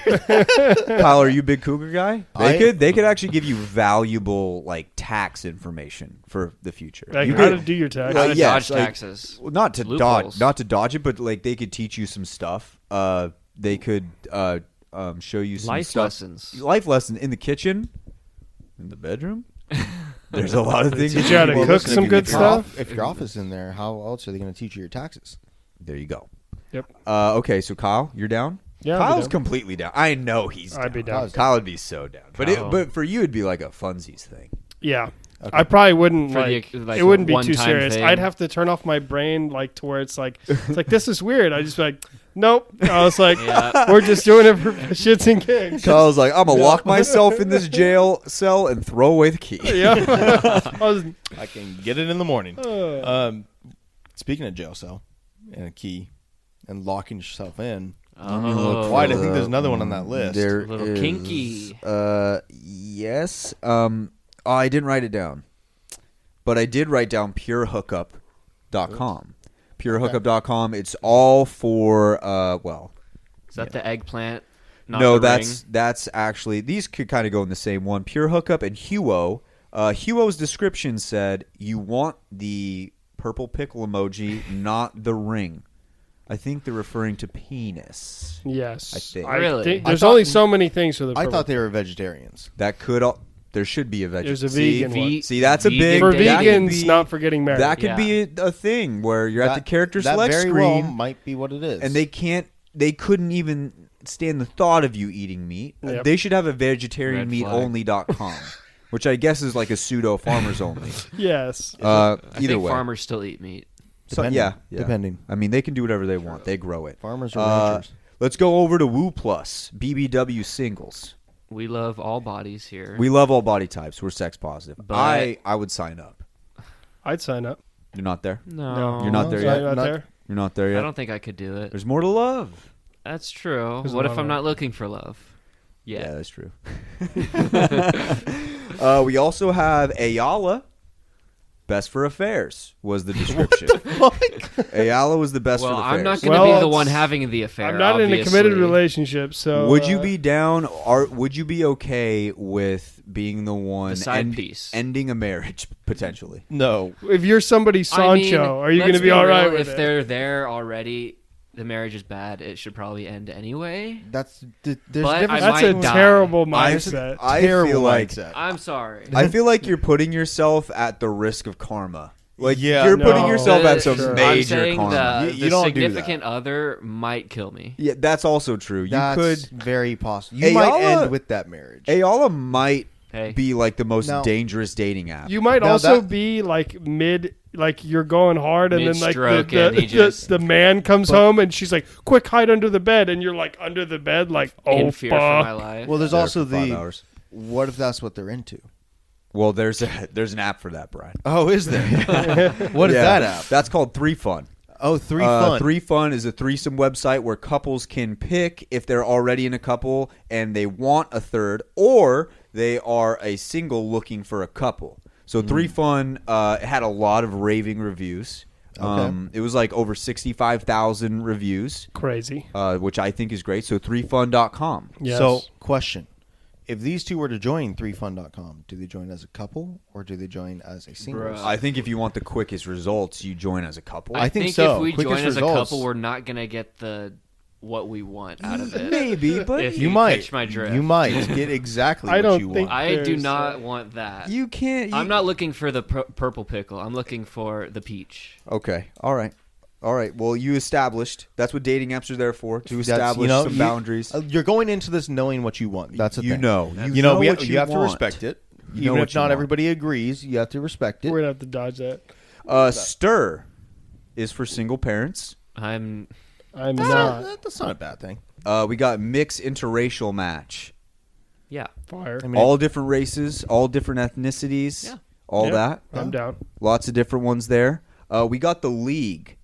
Kyle, are you a big cougar guy? I- They could actually give you valuable like tax information for the future. Like You how could- to do your tax. How to yes, dodge like- taxes. Well, not to Loopholes. dodge it, but like they could teach you some stuff. They could show you some Life stuff. lessons. Life lesson in the kitchen, in the bedroom. There's a lot of things. Teach you how to Well, cook listen, some if good your stuff. If your office is in there, how else are they going to teach you your taxes? There you go. Yep. Okay, so Kyle, you're down. Yeah, I'd be Kyle's down. completely down. I know he's. I'd be down. Kyle would be so down. But Kyle. but for you, it'd be like a funsies thing. Yeah. Okay. I probably wouldn't For like, the, like, it wouldn't be too one-time serious. thing. I'd have to turn off my brain like to where it's like this is weird. I just be like, nope. I was like, Yeah. we're just doing it for shits and gigs. Kyle's like, I'm gonna lock myself in this jail cell and throw away the key. Yeah. I was, I can get it in the morning. uh, Speaking of jail cell and a key and locking yourself in, Oh. Wyatt, I think there's another one on that list. There A little is, kinky. Yes. I didn't write it down, but I did write down purehookup.com. Purehookup.com. It's all for Is that the eggplant? Not no, the that's actually these could kind of go in the same one. Pure Hookup and Huo. Huo's description said you want the purple pickle emoji, not the ring. I think they're referring to penis. yes. I think. Really? there's I thought- only so many things for the I purple. thought they were vegetarians. That could there should be a vegetarian. There's a vegan Ve- one. See, that's a vegan big For dating. that could vegans be- not for getting married. That could Yeah. be a thing where you're at the character that select very screen, well might be what it is. and they couldn't even stand the thought of you eating meat. Yep. They should have a Red flag. vegetarianmeatonly.com, which I guess is like a pseudo farmers only. Yes. I Either think way, farmers still eat meat. So, Depending. yeah, Depending. I mean, they can do whatever they want. They grow it. Farmers are ranchers. Let's go over to Woo Plus BBW singles. We love all bodies here. We love all body types. We're sex positive. But- I would sign up. I'd sign up. You're not there? no. You're not there Sorry, yet? not there. You're not there I yet? don't think I could do it. There's more to love. That's true. There's a What lot if I'm of- not looking for love? Yeah, that's true. We also have Ayala. Best for affairs was the description. Ayala was the best Well, for affairs. I'm not going to Well, be the it's- one having the affair. I'm not in a committed obviously. relationship, so Would you be down, or would you be okay with being the one The side piece. ending a marriage, potentially? No. If you're somebody Sancho, I mean, are you let's going to be all real. right with if it? they're there already? The marriage is bad. It should probably end anyway. There's But difference. I That's a might die. terrible I mindset. terrible feel like mindset. I'm sorry. I feel like you're putting yourself at the risk of karma. Like Yeah, you're no. putting yourself at some Sure. I'm major saying karma. the, You the don't do significant other might kill me. Yeah, that's also true. You That's could. very possible. You might Ayala- end with that marriage. Ayala might Hey, be like the most Now- dangerous dating app. You might Now also that- be like like you're going hard, and then like Mid-stroke, and he just- the man comes home, and she's like, "Quick, hide under the bed," and you're like under the bed, like, "Oh in fear for my fuck." life. Well, there's There also for 5 the. hours. What if that's what they're into? Well, there's an app for that, Brian. Oh, is there? What is Yeah, that app? That's called 3Fun. Oh, 3Fun. 3Fun is a threesome website where couples can pick if they're already in a couple and they want a third, or they are a single looking for a couple. So 3Fun had a lot of raving reviews. It was like over 65,000 reviews, Crazy. which I think is great. So 3fun.com. Yes. So, question. If these two were to join 3fun.com, do they join as a couple or do they join as a single? Bruh. I think if you want the quickest results, you join as a couple. I think so. if we Quickest join as a results. couple, we're not gonna get what we want out of it. Maybe, but If You you might. catch my drift. You might get exactly I what don't you think- want. I do There's, not want that. you can't. I'm not looking for the purple pickle. I'm looking for the peach. Okay. All right. Well, you established. That's what dating apps are there for, to establish some boundaries. You're going into this knowing what you want. That's the you thing. know. You know, what you have to want. respect it. You know Even what if you not want. everybody agrees, you have to respect it. we're gonna have to dodge that. Stir is for single parents. I'm I'm not That's not a bad thing. We got mixed interracial match. yeah. fire. I mean, All different races, all different ethnicities, Yeah. all Yeah, that. I'm down. Lots of different ones there. We got the league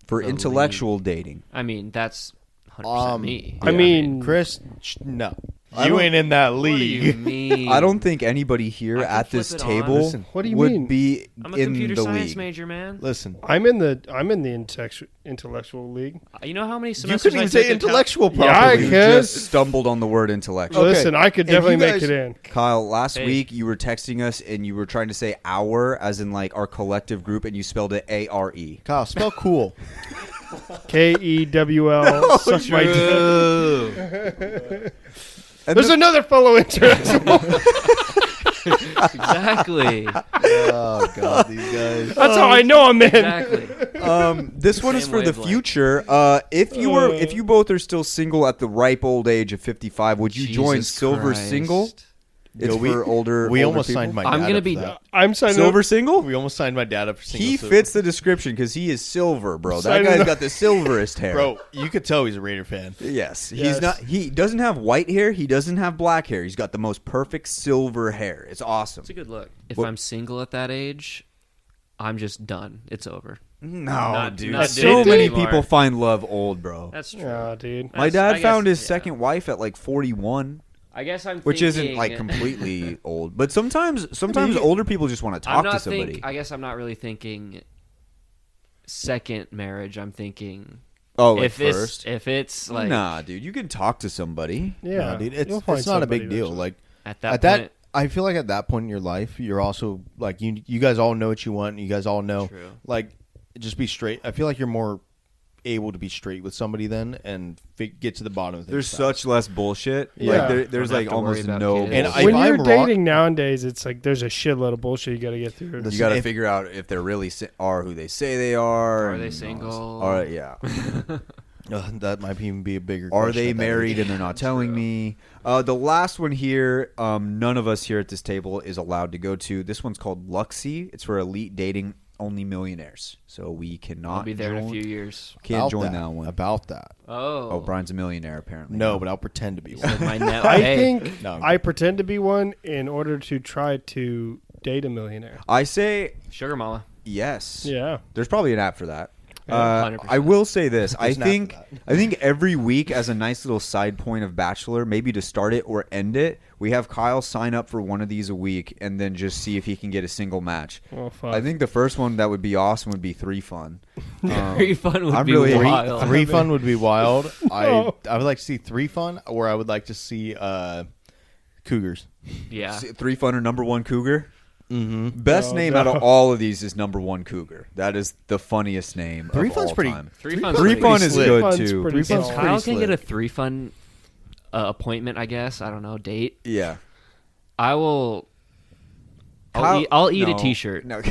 for The intellectual dating. I mean, that's 100% Um, me. I mean, Chris, no. I You don't- ain't in that what do you league. mean? I don't think anybody here I can at this flip it on. table Listen, what do you would mean? be I'm a in computer the science league. major, man. Listen, I'm in the intellectual league. You know how many you semesters couldn't even I say took at Cal- intellectual Yeah, I properly. You could. just stumbled on the word intellectual. Okay. Listen, I could If definitely you make guys- it in. Kyle, last Hey. week you were texting us and you were trying to say our as in like our collective group and you spelled it A-R-E. Kyle, spell cool. KEWL. Suck my dick. And There's the- another fellow intellectual. Exactly. Oh God, these guys. That's how I know I'm in. Exactly. this one is Same for the wavelength. future. If you both are still single at the ripe old age of 55, would you join Jesus Silver Christ. Single? It's Yo, for older. We older almost people. signed my. I'm dad gonna up be- for that. I'm signing Silver up. Single. We almost signed my dad up for single. He silver. fits the description because he is silver, bro. That Signing guy's up. got the silverest hair. Bro, you could tell he's a Raider fan. Yes, he's Yes. not. He doesn't have white hair. He doesn't have black hair. He's got the most perfect silver hair. It's awesome. It's a good look. If What- I'm single at that age, I'm just done. It's over. No, Not- dude. not So dating many anymore. people find love old, bro. That's true. Yeah, dude. My That's- dad I guess- found his yeah. second wife at like 41, I guess I'm which thinking, isn't like completely old. But sometimes you- older people just want to I'm talk not to somebody. I guess I'm not really thinking second marriage. I'm thinking Oh, like if first? it's like Nah, dude, you can talk to somebody. Yeah, No, dude, you'll it's find not a somebody big deal. eventually. Like at that at point. that, I feel like at that point in your life, you're also like you guys all know what you want. You guys all know, True. like, just be straight. I feel like you're more able to be straight with somebody then and get to the bottom of things. There's fast. such less bullshit. Yeah. Like there's Don't have like to worry almost about no. kids. And bullshit. when if you're I'm wrong- dating nowadays, it's like there's a shitload of bullshit you got to get through. Listen, you got to if- figure out if they're really are who they say they are. Are and they all this. single? All right, yeah. That might even be a bigger. Are question they at that married age. and they're not telling me? The last one here, none of us here at this table is allowed to go to. This one's called Luxy. It's for elite dating only millionaires. So we cannot I'll be there in a join- few years. Can't About join that one. About that. Oh, Oh, Brian's a millionaire apparently. No, but I'll pretend to be one. my net. I hey, think No, I'm I pretend to be one in order to try to date a millionaire. I say Sugar Mama. yes. Yeah. There's probably an app for that. Yeah, 100%. I will say this. I There's an app think for I think every week as a nice little side point of Bachelor, maybe to start it or end it, we have Kyle sign up for one of these a week and then just see if he can get a single match. Oh, fuck. I think the first one that would be awesome would be 3 Fun. Very fun would I'm be really- wild. 3 Fun would be wild. Oh. I would like to see 3 Fun, or I would like to see Cougars. Yeah. 3 Fun or number 1 Cougar. Mm-hmm. Best Oh, name no. out of all of these is number 1 Cougar. That is the funniest name. 3 of Fun's all pretty- time. 3 Fun's 3 pretty Fun is slick. good Fun's too. pretty Three Fun's solid. pretty Kyle can get a slick. 3 Fun appointment, I guess. I don't know, date. Yeah. I will. Kyle- I'll eat no. a T-shirt. No.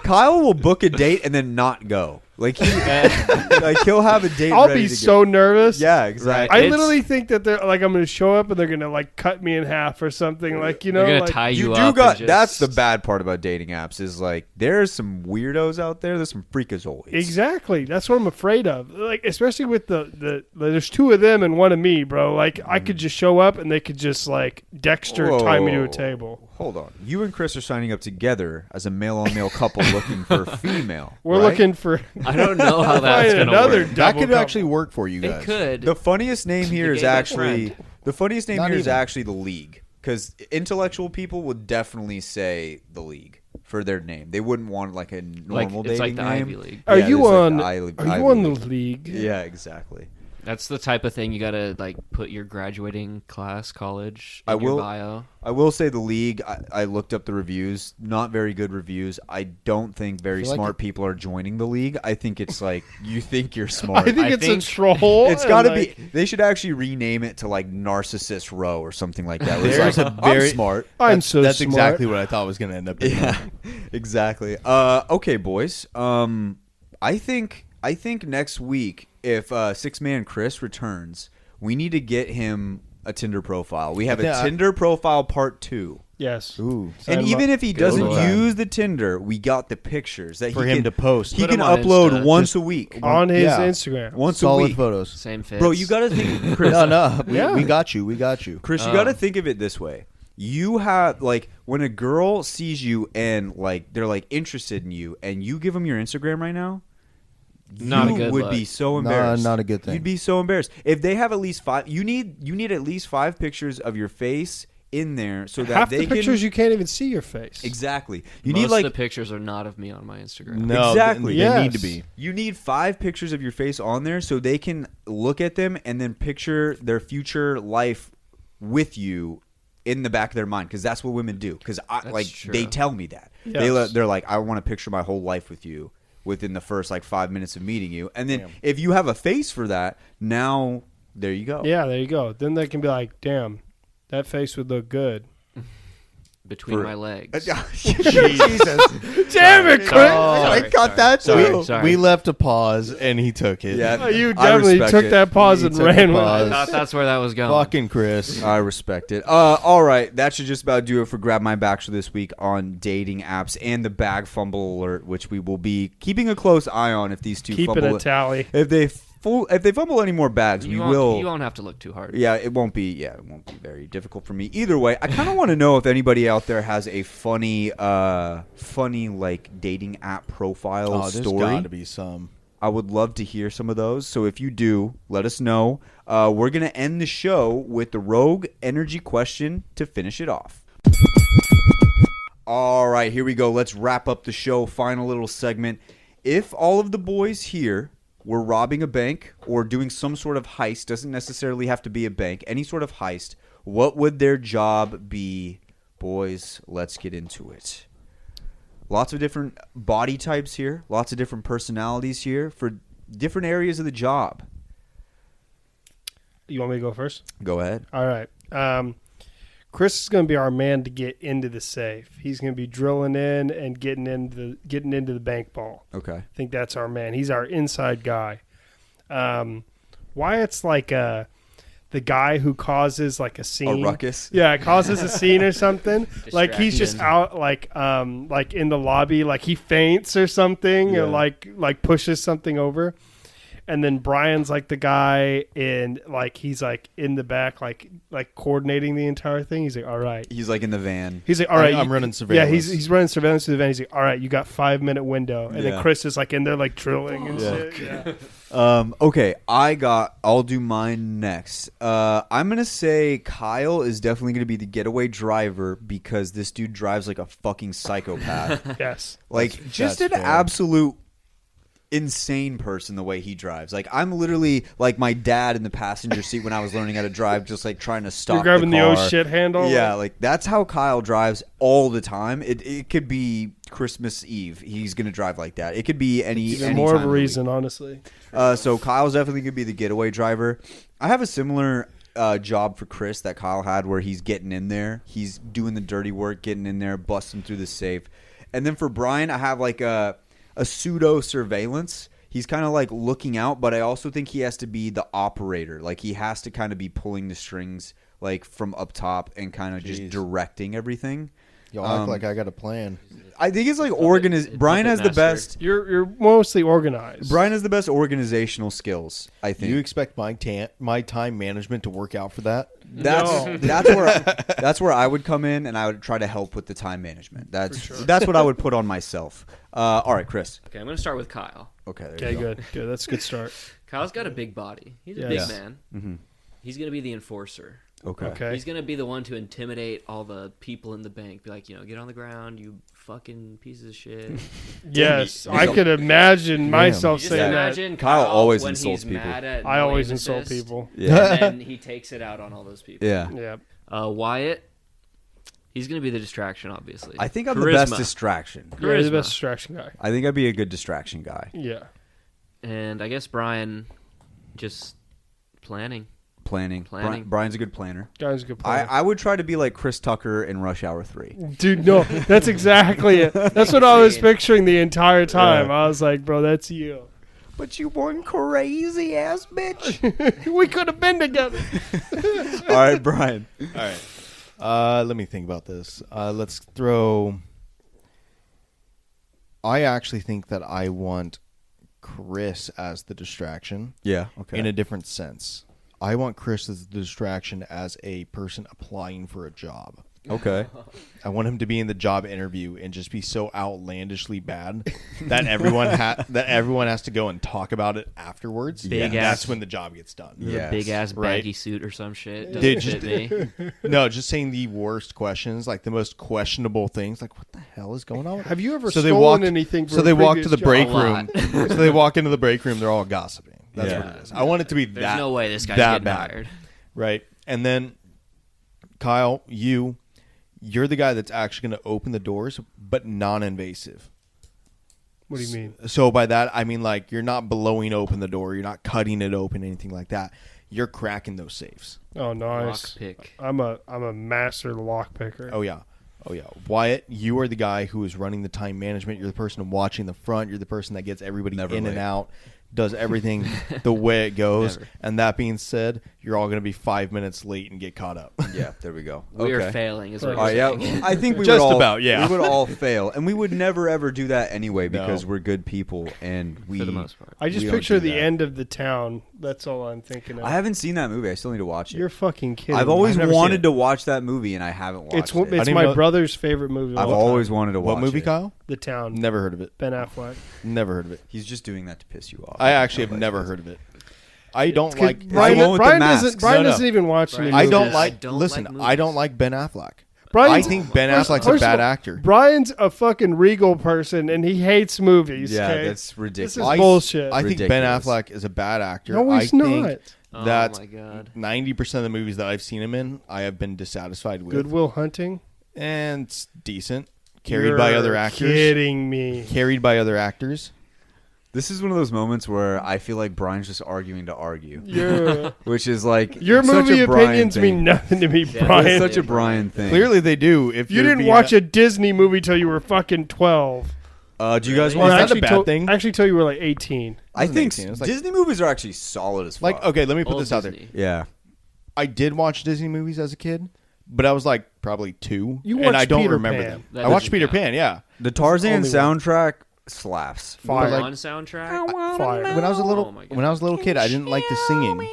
Kyle will book a date and then not go. Like he'll have a date. I'll ready be to so go. nervous. Yeah, exactly. I It's- literally think that they're like I'm going to show up and they're going to like cut me in half or something. Like, you know, They're gonna like, tie you, You up. do and got. just- That's the bad part about dating apps is like there's some weirdos out there. There's some freakazoids. exactly. That's what I'm afraid of. Like, especially with the there's 2 of them and 1 of me, bro. Like, I could just show up and they could just like Dexter tie me to Whoa. a table. Hold on. You and Chris are signing up together as a male-on-male couple looking for a female. We're right? looking for I don't know how that's find gonna another work. That double could couple. actually work for you guys. It could. The funniest name here The is gay best actually friend. the funniest name Not here is even. actually the League, because intellectual people would definitely say the League for their name. They wouldn't want like a Like normal it's dating like the name. Ivy League. Are Yeah, you it's like on? the Are you Ivy on the League. league? Yeah, exactly. That's the type of thing you gotta like put your graduating class, college, I in your will- bio. I will say the League. I looked up the reviews. Not very good reviews. I don't think very I feel like smart it- people are joining the League. I think it's like you think you're smart. I think I it's think a troll. It's and, got to like, be. They should actually rename it to like Narcissist Row or something like that. Where it's There's like, a very- I'm smart. I'm so That's smart. exactly what I thought was going to end up being. Yeah, exactly. Okay, boys. I think next week if 6-man Chris returns, we need to get him a Tinder profile. We have a Yeah. Tinder profile part 2. Yes. Ooh. Sign And him even up. if he Good doesn't Lord. use the Tinder, we got the pictures that For he him can, to post. He Put can 'em on upload Insta. once a week. on his Yeah. Instagram. Once a Solid week. photos. Same fits. Bro, you got to think, Chris. No, Yeah. we got you. We got you. Chris, you Oh. got to think of it this way. You have like when a girl sees you and like they're like interested in you, and you give them your Instagram right now. Not a you good would look. be so Nah, embarrassed. not a good thing. You'd be so embarrassed if they have at least 5. You need at least 5 pictures of your face in there so that Half they the pictures can you can't even see your face. exactly. You Most need like of the pictures are not of me on my Instagram. No, Exactly. They Yes. need to be. you need 5 pictures of your face on there so they can look at them and then picture their future life with you in the back of their mind, because that's what women do. Because That's true. they tell me that Yes. they're like, I want to picture my whole life with you within the first like 5 minutes of meeting you, and then Damn. if you have a face for that, now there you go. Yeah, there you go. Then they can be like, damn, that face would look good. Between For- my legs. Jesus. Damn it, Chris. Sorry. I got that Sorry. too. Sorry. We left a pause and he took it. Yeah. Oh, you I definitely respect took it. that pause He and took ran the with pause. I it. thought that's where that was going. Fucking Chris. I respect it. All right, that should just about do it for Grab My Bachelor this week on dating apps and the bag fumble alert, which we will be keeping a close eye on if these two Keeping fumble. a tally. If they fumble any more bags, You we won't, will. You won't have to look too hard. Yeah, it won't be. Yeah, it won't be very difficult for me. Either way, I kind of want to know if anybody out there has a funny like dating app profile Oh, there's story. got to be some. I would love to hear some of those. So if you do, let us know. We're gonna end the show with the Rogue Energy question to finish it off. All right, here we go. Let's wrap up the show. Final little segment. If all of the boys here were robbing a bank or doing some sort of heist, doesn't necessarily have to be a bank, any sort of heist, what would their job be? Boys, let's get into it. Lots of different body types here, lots of different personalities here for different areas of the job. You want me to go first? Go ahead. All right. Chris is going to be our man to get into the safe. He's going to be drilling in and getting into the bank ball. Okay. I think that's our man. He's our inside guy. Wyatt's like the the guy who causes like a scene, A ruckus. Yeah, causes a scene or something. Like he's just out, like in the lobby, like he faints or something, or like pushes something over. And then Brian's like the guy in like he's like in the back like coordinating the entire thing. He's like, all right. He's like in the van. He's like, all right. I'm running surveillance. Yeah, he's running surveillance to the van. He's like, all right, you got 5-minute window. And then Chris is like in there like drilling and shit. Yeah. Okay, I'll do mine next. I'm going to say Kyle is definitely going to be the getaway driver because this dude drives like a fucking psychopath. Yes. Like just an fair. absolute insane person the way he drives. Like I'm literally like my dad in the passenger seat when I was learning how to drive, just like trying to stop. You're grabbing the the car. oh shit handle. Yeah, like that's how Kyle drives all the time. It could be Christmas Eve. He's gonna drive like that. It could be any more of time a the reason, honestly. So Kyle's definitely gonna be the getaway driver. I have a similar job for Chris that Kyle had, where he's getting in there, he's doing the dirty work, getting in there, busting through the safe. And then for Brian, I have like a pseudo surveillance. He's kind of like looking out, but I also think he has to be the operator. Like he has to kind of be pulling the strings like from up top and kind of just directing everything. Y'all act like I got a plan. I think it's like Brian has the best. You're mostly organized. Brian has the best organizational skills, I think. Do you expect my time management to work out for that? That's where I would come in, and I would try to help with the time management. That's what I would put on myself. All right, Chris. Okay, I'm going to start with Kyle. Okay. There Okay, you go. good. That's a good start. Kyle's got a big body. He's a big man. Mm-hmm. He's going to be the enforcer. Okay. He's going to be the one to intimidate all the people in the bank. Be like, get on the ground, you fucking pieces of shit. Yes, I could imagine myself Just saying imagine that. Kyle always when insults he's people. Mad at I always William insult Assist, people. Yeah. And then he takes it out on all those people. Yeah. Yeah. Wyatt, he's going to be the distraction, obviously. I think I'm Charisma. the best distraction. You're the Charisma. best distraction guy. I think I'd be a good distraction guy. Yeah. And I guess Brian, just planning. Planning. Brian's a good planner. Guy's a good player. I would try to be like Chris Tucker in Rush Hour 3. Dude, no, that's exactly it. That's what I was picturing the entire time. I was like, bro, that's you. But you one crazy ass bitch. We could have been together. All right, Brian. All right. Let me think about this. Let's throw. I actually think that I want Chris as the distraction. Yeah. Okay. In a different sense. I want Chris as the distraction as a person applying for a job. Okay. I want him to be in the job interview and just be so outlandishly bad that everyone has to go and talk about it afterwards. That's when the job gets done. Yes. Big ass Right. baggy suit or some shit. Dude, Doesn't fit me. No, just saying the worst questions, like the most questionable things. Like, what the hell is going on? Have you ever So stolen anything from So a they walk to previous the break job? room. So they walk into the break room. They're all gossiping. That's Yeah. what it is. I want it to be There's that. no way this guy's that getting bad. hired. Right. And then, Kyle, you're the guy that's actually going to open the doors, but non-invasive. What do you mean? So by that, I mean like you're not blowing open the door. You're not cutting it open, anything like that. You're cracking those safes. Oh, nice. Lockpick. I'm a master lock picker. Oh, yeah. Wyatt, you are the guy who is running the time management. You're the person watching the front. You're the person that gets everybody Never in late. and out, does everything the way it goes. Never. And that being said, you're all going to be 5 minutes late and get caught up. Yeah, there we go. We okay. are failing, is what All you're right, saying. I think we Just would all, about, yeah. We would all fail, and we would never ever do that anyway because No. we're good people, and we For the most part. I just we don't picture do the that. end of The Town. That's all I'm thinking of. I haven't seen that movie. I still need to watch it. You're fucking kidding. I've me. always I've never seen wanted it. to watch that movie, and I haven't watched It's it. I it's didn't my know- brother's favorite movie. of I've all always time. wanted to watch What movie, it. Kyle? The Town. Never heard of it. Ben Affleck. Never heard of it. He's just doing that to piss you off. I actually have never heard of it. I don't like. Brian, the one with the Brian masks. doesn't. Brian No, no. doesn't even watch Brian any I movies. don't I like. don't Listen, like I don't movies. like Ben Affleck. Brian's- I think Ben first- Affleck's a first bad of all, actor. Brian's a fucking regal person, and he hates movies. Yeah, okay? that's ridiculous. This is bullshit. I think Ben Ridiculous. Affleck is a bad actor. No, he's I not. think Oh that my god. 90% of the movies that I've seen him in, I have been dissatisfied with. Goodwill Hunting. And it's decent. Carried by other actors. Kidding me. Carried by other actors. This is one of those moments where I feel like Brian's just arguing to argue, Your which is like your such movie a Brian opinions thing. mean nothing to me, Yeah, Brian. It's such a Brian thing. Clearly they do. If You you're didn't being watch a Disney movie till you were fucking 12. Do you guys Really? want? Is that to a bad thing? Actually, till you were like 18. I think 18. It's like- Disney movies are actually solid as fuck. Like, okay, let me put Old this out there. Disney. Yeah. I did watch Disney movies as a kid, but I was like probably 2, You and I watched don't Peter remember Pan. them. That I watched doesn't Peter count. Pan, yeah. The Tarzan Only one. soundtrack slaps. Fire. Like- On soundtrack. Fire. When I was a little, Oh my God. when I was a little kid, I didn't like the singing.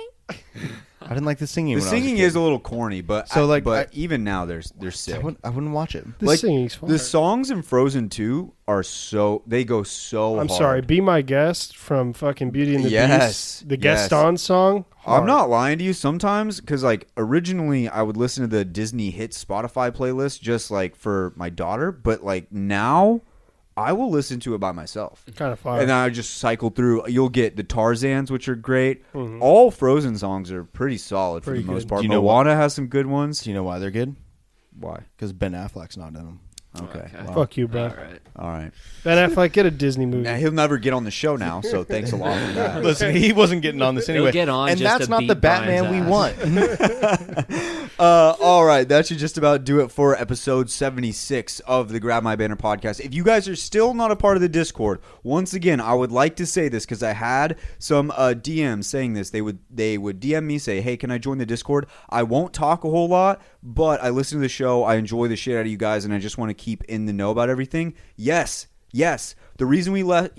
I didn't like the singing. The when I was singing kid. is a little corny, but So, like, even now they're I sick. wouldn't watch it. The Like, singing's fire. The songs in Frozen 2 are they go so I'm hard. sorry. Be My Guest from fucking Beauty and the Yes, Beast. The yes. Gaston song. I'm hard. not lying to you sometimes because, like, originally I would listen to the Disney Hits Spotify playlist just, like, for my daughter. But, like, now I will listen to it by myself. Kind of fire. And then I just cycle through. You'll get the Tarzans, which are great. Mhm. All Frozen songs are pretty solid Pretty for the most good. part. Do you know Moana has some good ones. Do you know why they're good? Why? Because Ben Affleck's not in them. Okay. Wow. Fuck you, bro. All right. All right. Ben Affleck, get a Disney movie. Now, he'll never get on the show now, so thanks a lot for that. Listen, he wasn't getting on this He'll anyway. get on and just that's to not the beat Batman we Brian's want. All right, that should just about do it for episode 76 of the Grab My Banner podcast. If you guys are still not a part of the Discord, once again, I would like to say this because I had some DMs saying this. They would DM me, say, "Hey, can I join the Discord?" I won't talk a whole lot, but I listen to the show. I enjoy the shit out of you guys, and I just want to keep in the know about everything. Yes. The reason we left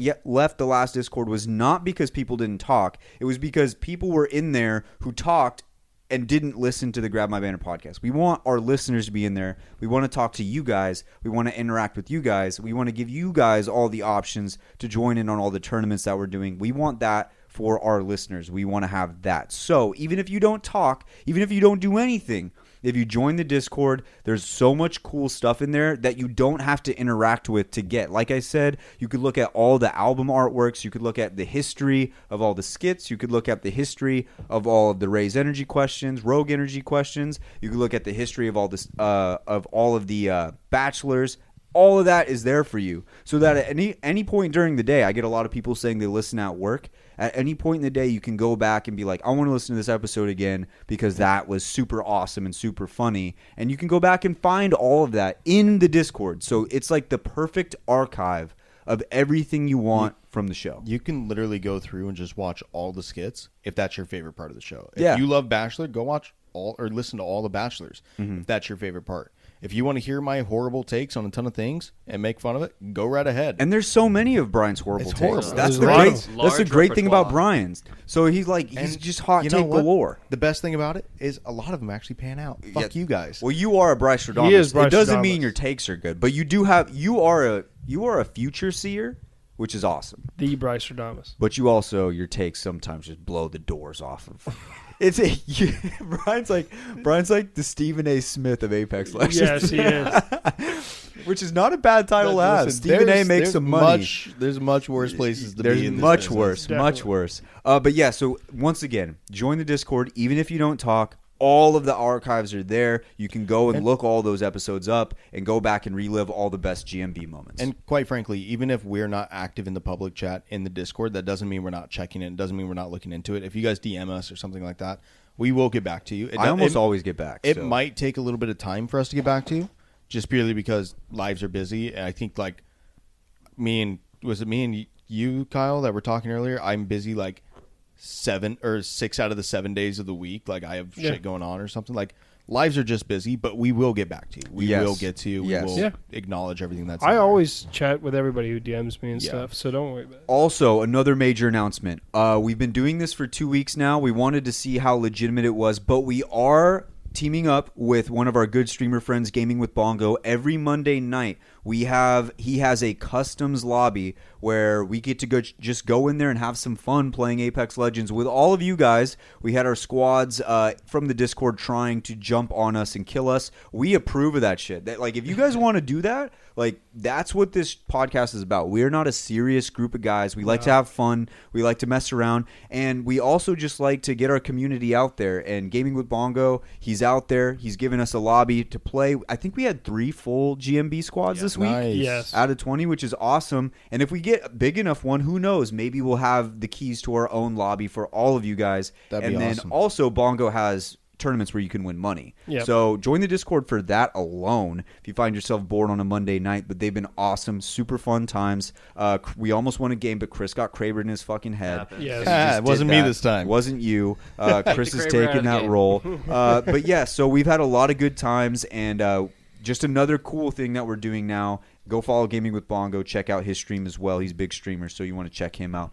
the last Discord was not because people didn't talk. It was because people were in there who talked and didn't listen to the Grab My Banner podcast. We want our listeners to be in there. We want to talk to you guys. We want to interact with you guys. We want to give you guys all the options to join in on all the tournaments that we're doing. We want that for our listeners. We want to have that. So even if you don't talk, even if you don't do anything, if you join the Discord, there's so much cool stuff in there that you don't have to interact with to get. Like I said, you could look at all the album artworks. You could look at the history of all the skits. You could look at the history of all of the Ray's Energy questions, Rogue Energy questions. You could look at the history of all this, of all of the bachelors. All of that is there for you, so that at any point during the day, I get a lot of people saying they listen at work. At any point in the day, you can go back and be like, I want to listen to this episode again because that was super awesome and super funny. And you can go back and find all of that in the Discord. So it's like the perfect archive of everything you want from the show. You can literally go through and just watch all the skits if that's your favorite part of the show. If Yeah. you love Bachelor, go watch all or listen to all the Bachelors if that's your favorite part. If you want to hear my horrible takes on a ton of things and make fun of it, go right ahead. And there's so many of Brian's horrible It's takes. horrible. That's There's the a lot great. of That's the large great thing about repertoire. Brian's. So he's And just hot you know take what? galore. The best thing about it is a lot of them actually pan out. Fuck you guys. Well, you are a Bryce Stradamus. He is Bryce It doesn't Stradamus. mean your takes are good, but you are a future seer, which is awesome. The Bryce Stradamus. But you also, your takes sometimes just blow the doors off of. Brian's like the Stephen A. Smith of Apex Legends. Yes, he is. Which is not a bad title to have. Listen, Stephen A. there's- makes there's some money. There's much worse places to There's be in this much business. worse, much Definitely. worse. But yeah, so once again, join the Discord. Even if you don't talk, all of the archives are there. You can go and look all those episodes up and go back and relive all the best GMB moments. And quite frankly, even if we're not active in the public chat in the Discord, that doesn't mean we're not checking it. It doesn't mean we're not looking into it. If you guys DM us or something like that, we will get back to you. I almost always get back. It so. might take a little bit of time for us to get back to you, just purely because lives are busy. And I think like me and you, Kyle, that were talking earlier? I'm busy like 7 or 6 out of the 7 days of the week. Like I have shit going on or something. Like lives are just busy, but we will get back to you. We Yes. will get to you. Yes. We will Yeah. acknowledge everything that's. I in there. always chat with everybody who DMs me and Yeah. stuff, so don't worry about it. Also, another major announcement. We've been doing this for 2 weeks now. We wanted to see how legitimate it was, but we are teaming up with one of our good streamer friends, Gaming with Bongo. Every Monday night, he has a customs lobby where we get to just go in there and have some fun playing Apex Legends with all of you guys. We had our squads from the Discord trying to jump on us and kill us. We approve of that shit. Like, if you guys want to do that, like, that's what this podcast is about. We're not a serious group of guys. We like to have fun. We like to mess around. And we also just like to get our community out there. And Gaming with Bongo, he's out there. He's given us a lobby to play. I think we had 3 full GMB squads this week. Nice. Yes. Out of 20, which is awesome. And if we get a big enough one, who knows? Maybe we'll have the keys to our own lobby for all of you guys. That'd be and then awesome. also Bongo has tournaments where you can win money. Yep. So join the Discord for that alone if you find yourself bored on a Monday night. But they've been awesome, super fun times. We almost won a game, but Chris got Kraber in his fucking head. Happens. Yes. And he just It wasn't did me that. this time. Wasn't you. Chris is Kraber out taking of the that game. role. But yeah, so we've had a lot of good times, and just another cool thing that we're doing now. Go follow Gaming with Bongo. Check out his stream as well. He's a big streamer, so you want to check him out.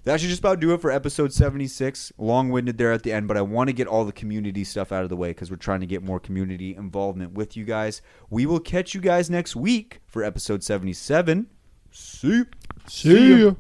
That should just about do it for episode 76. Long-winded there at the end, but I want to get all the community stuff out of the way because we're trying to get more community involvement with you guys. We will catch you guys next week for episode 77. See you. See ya.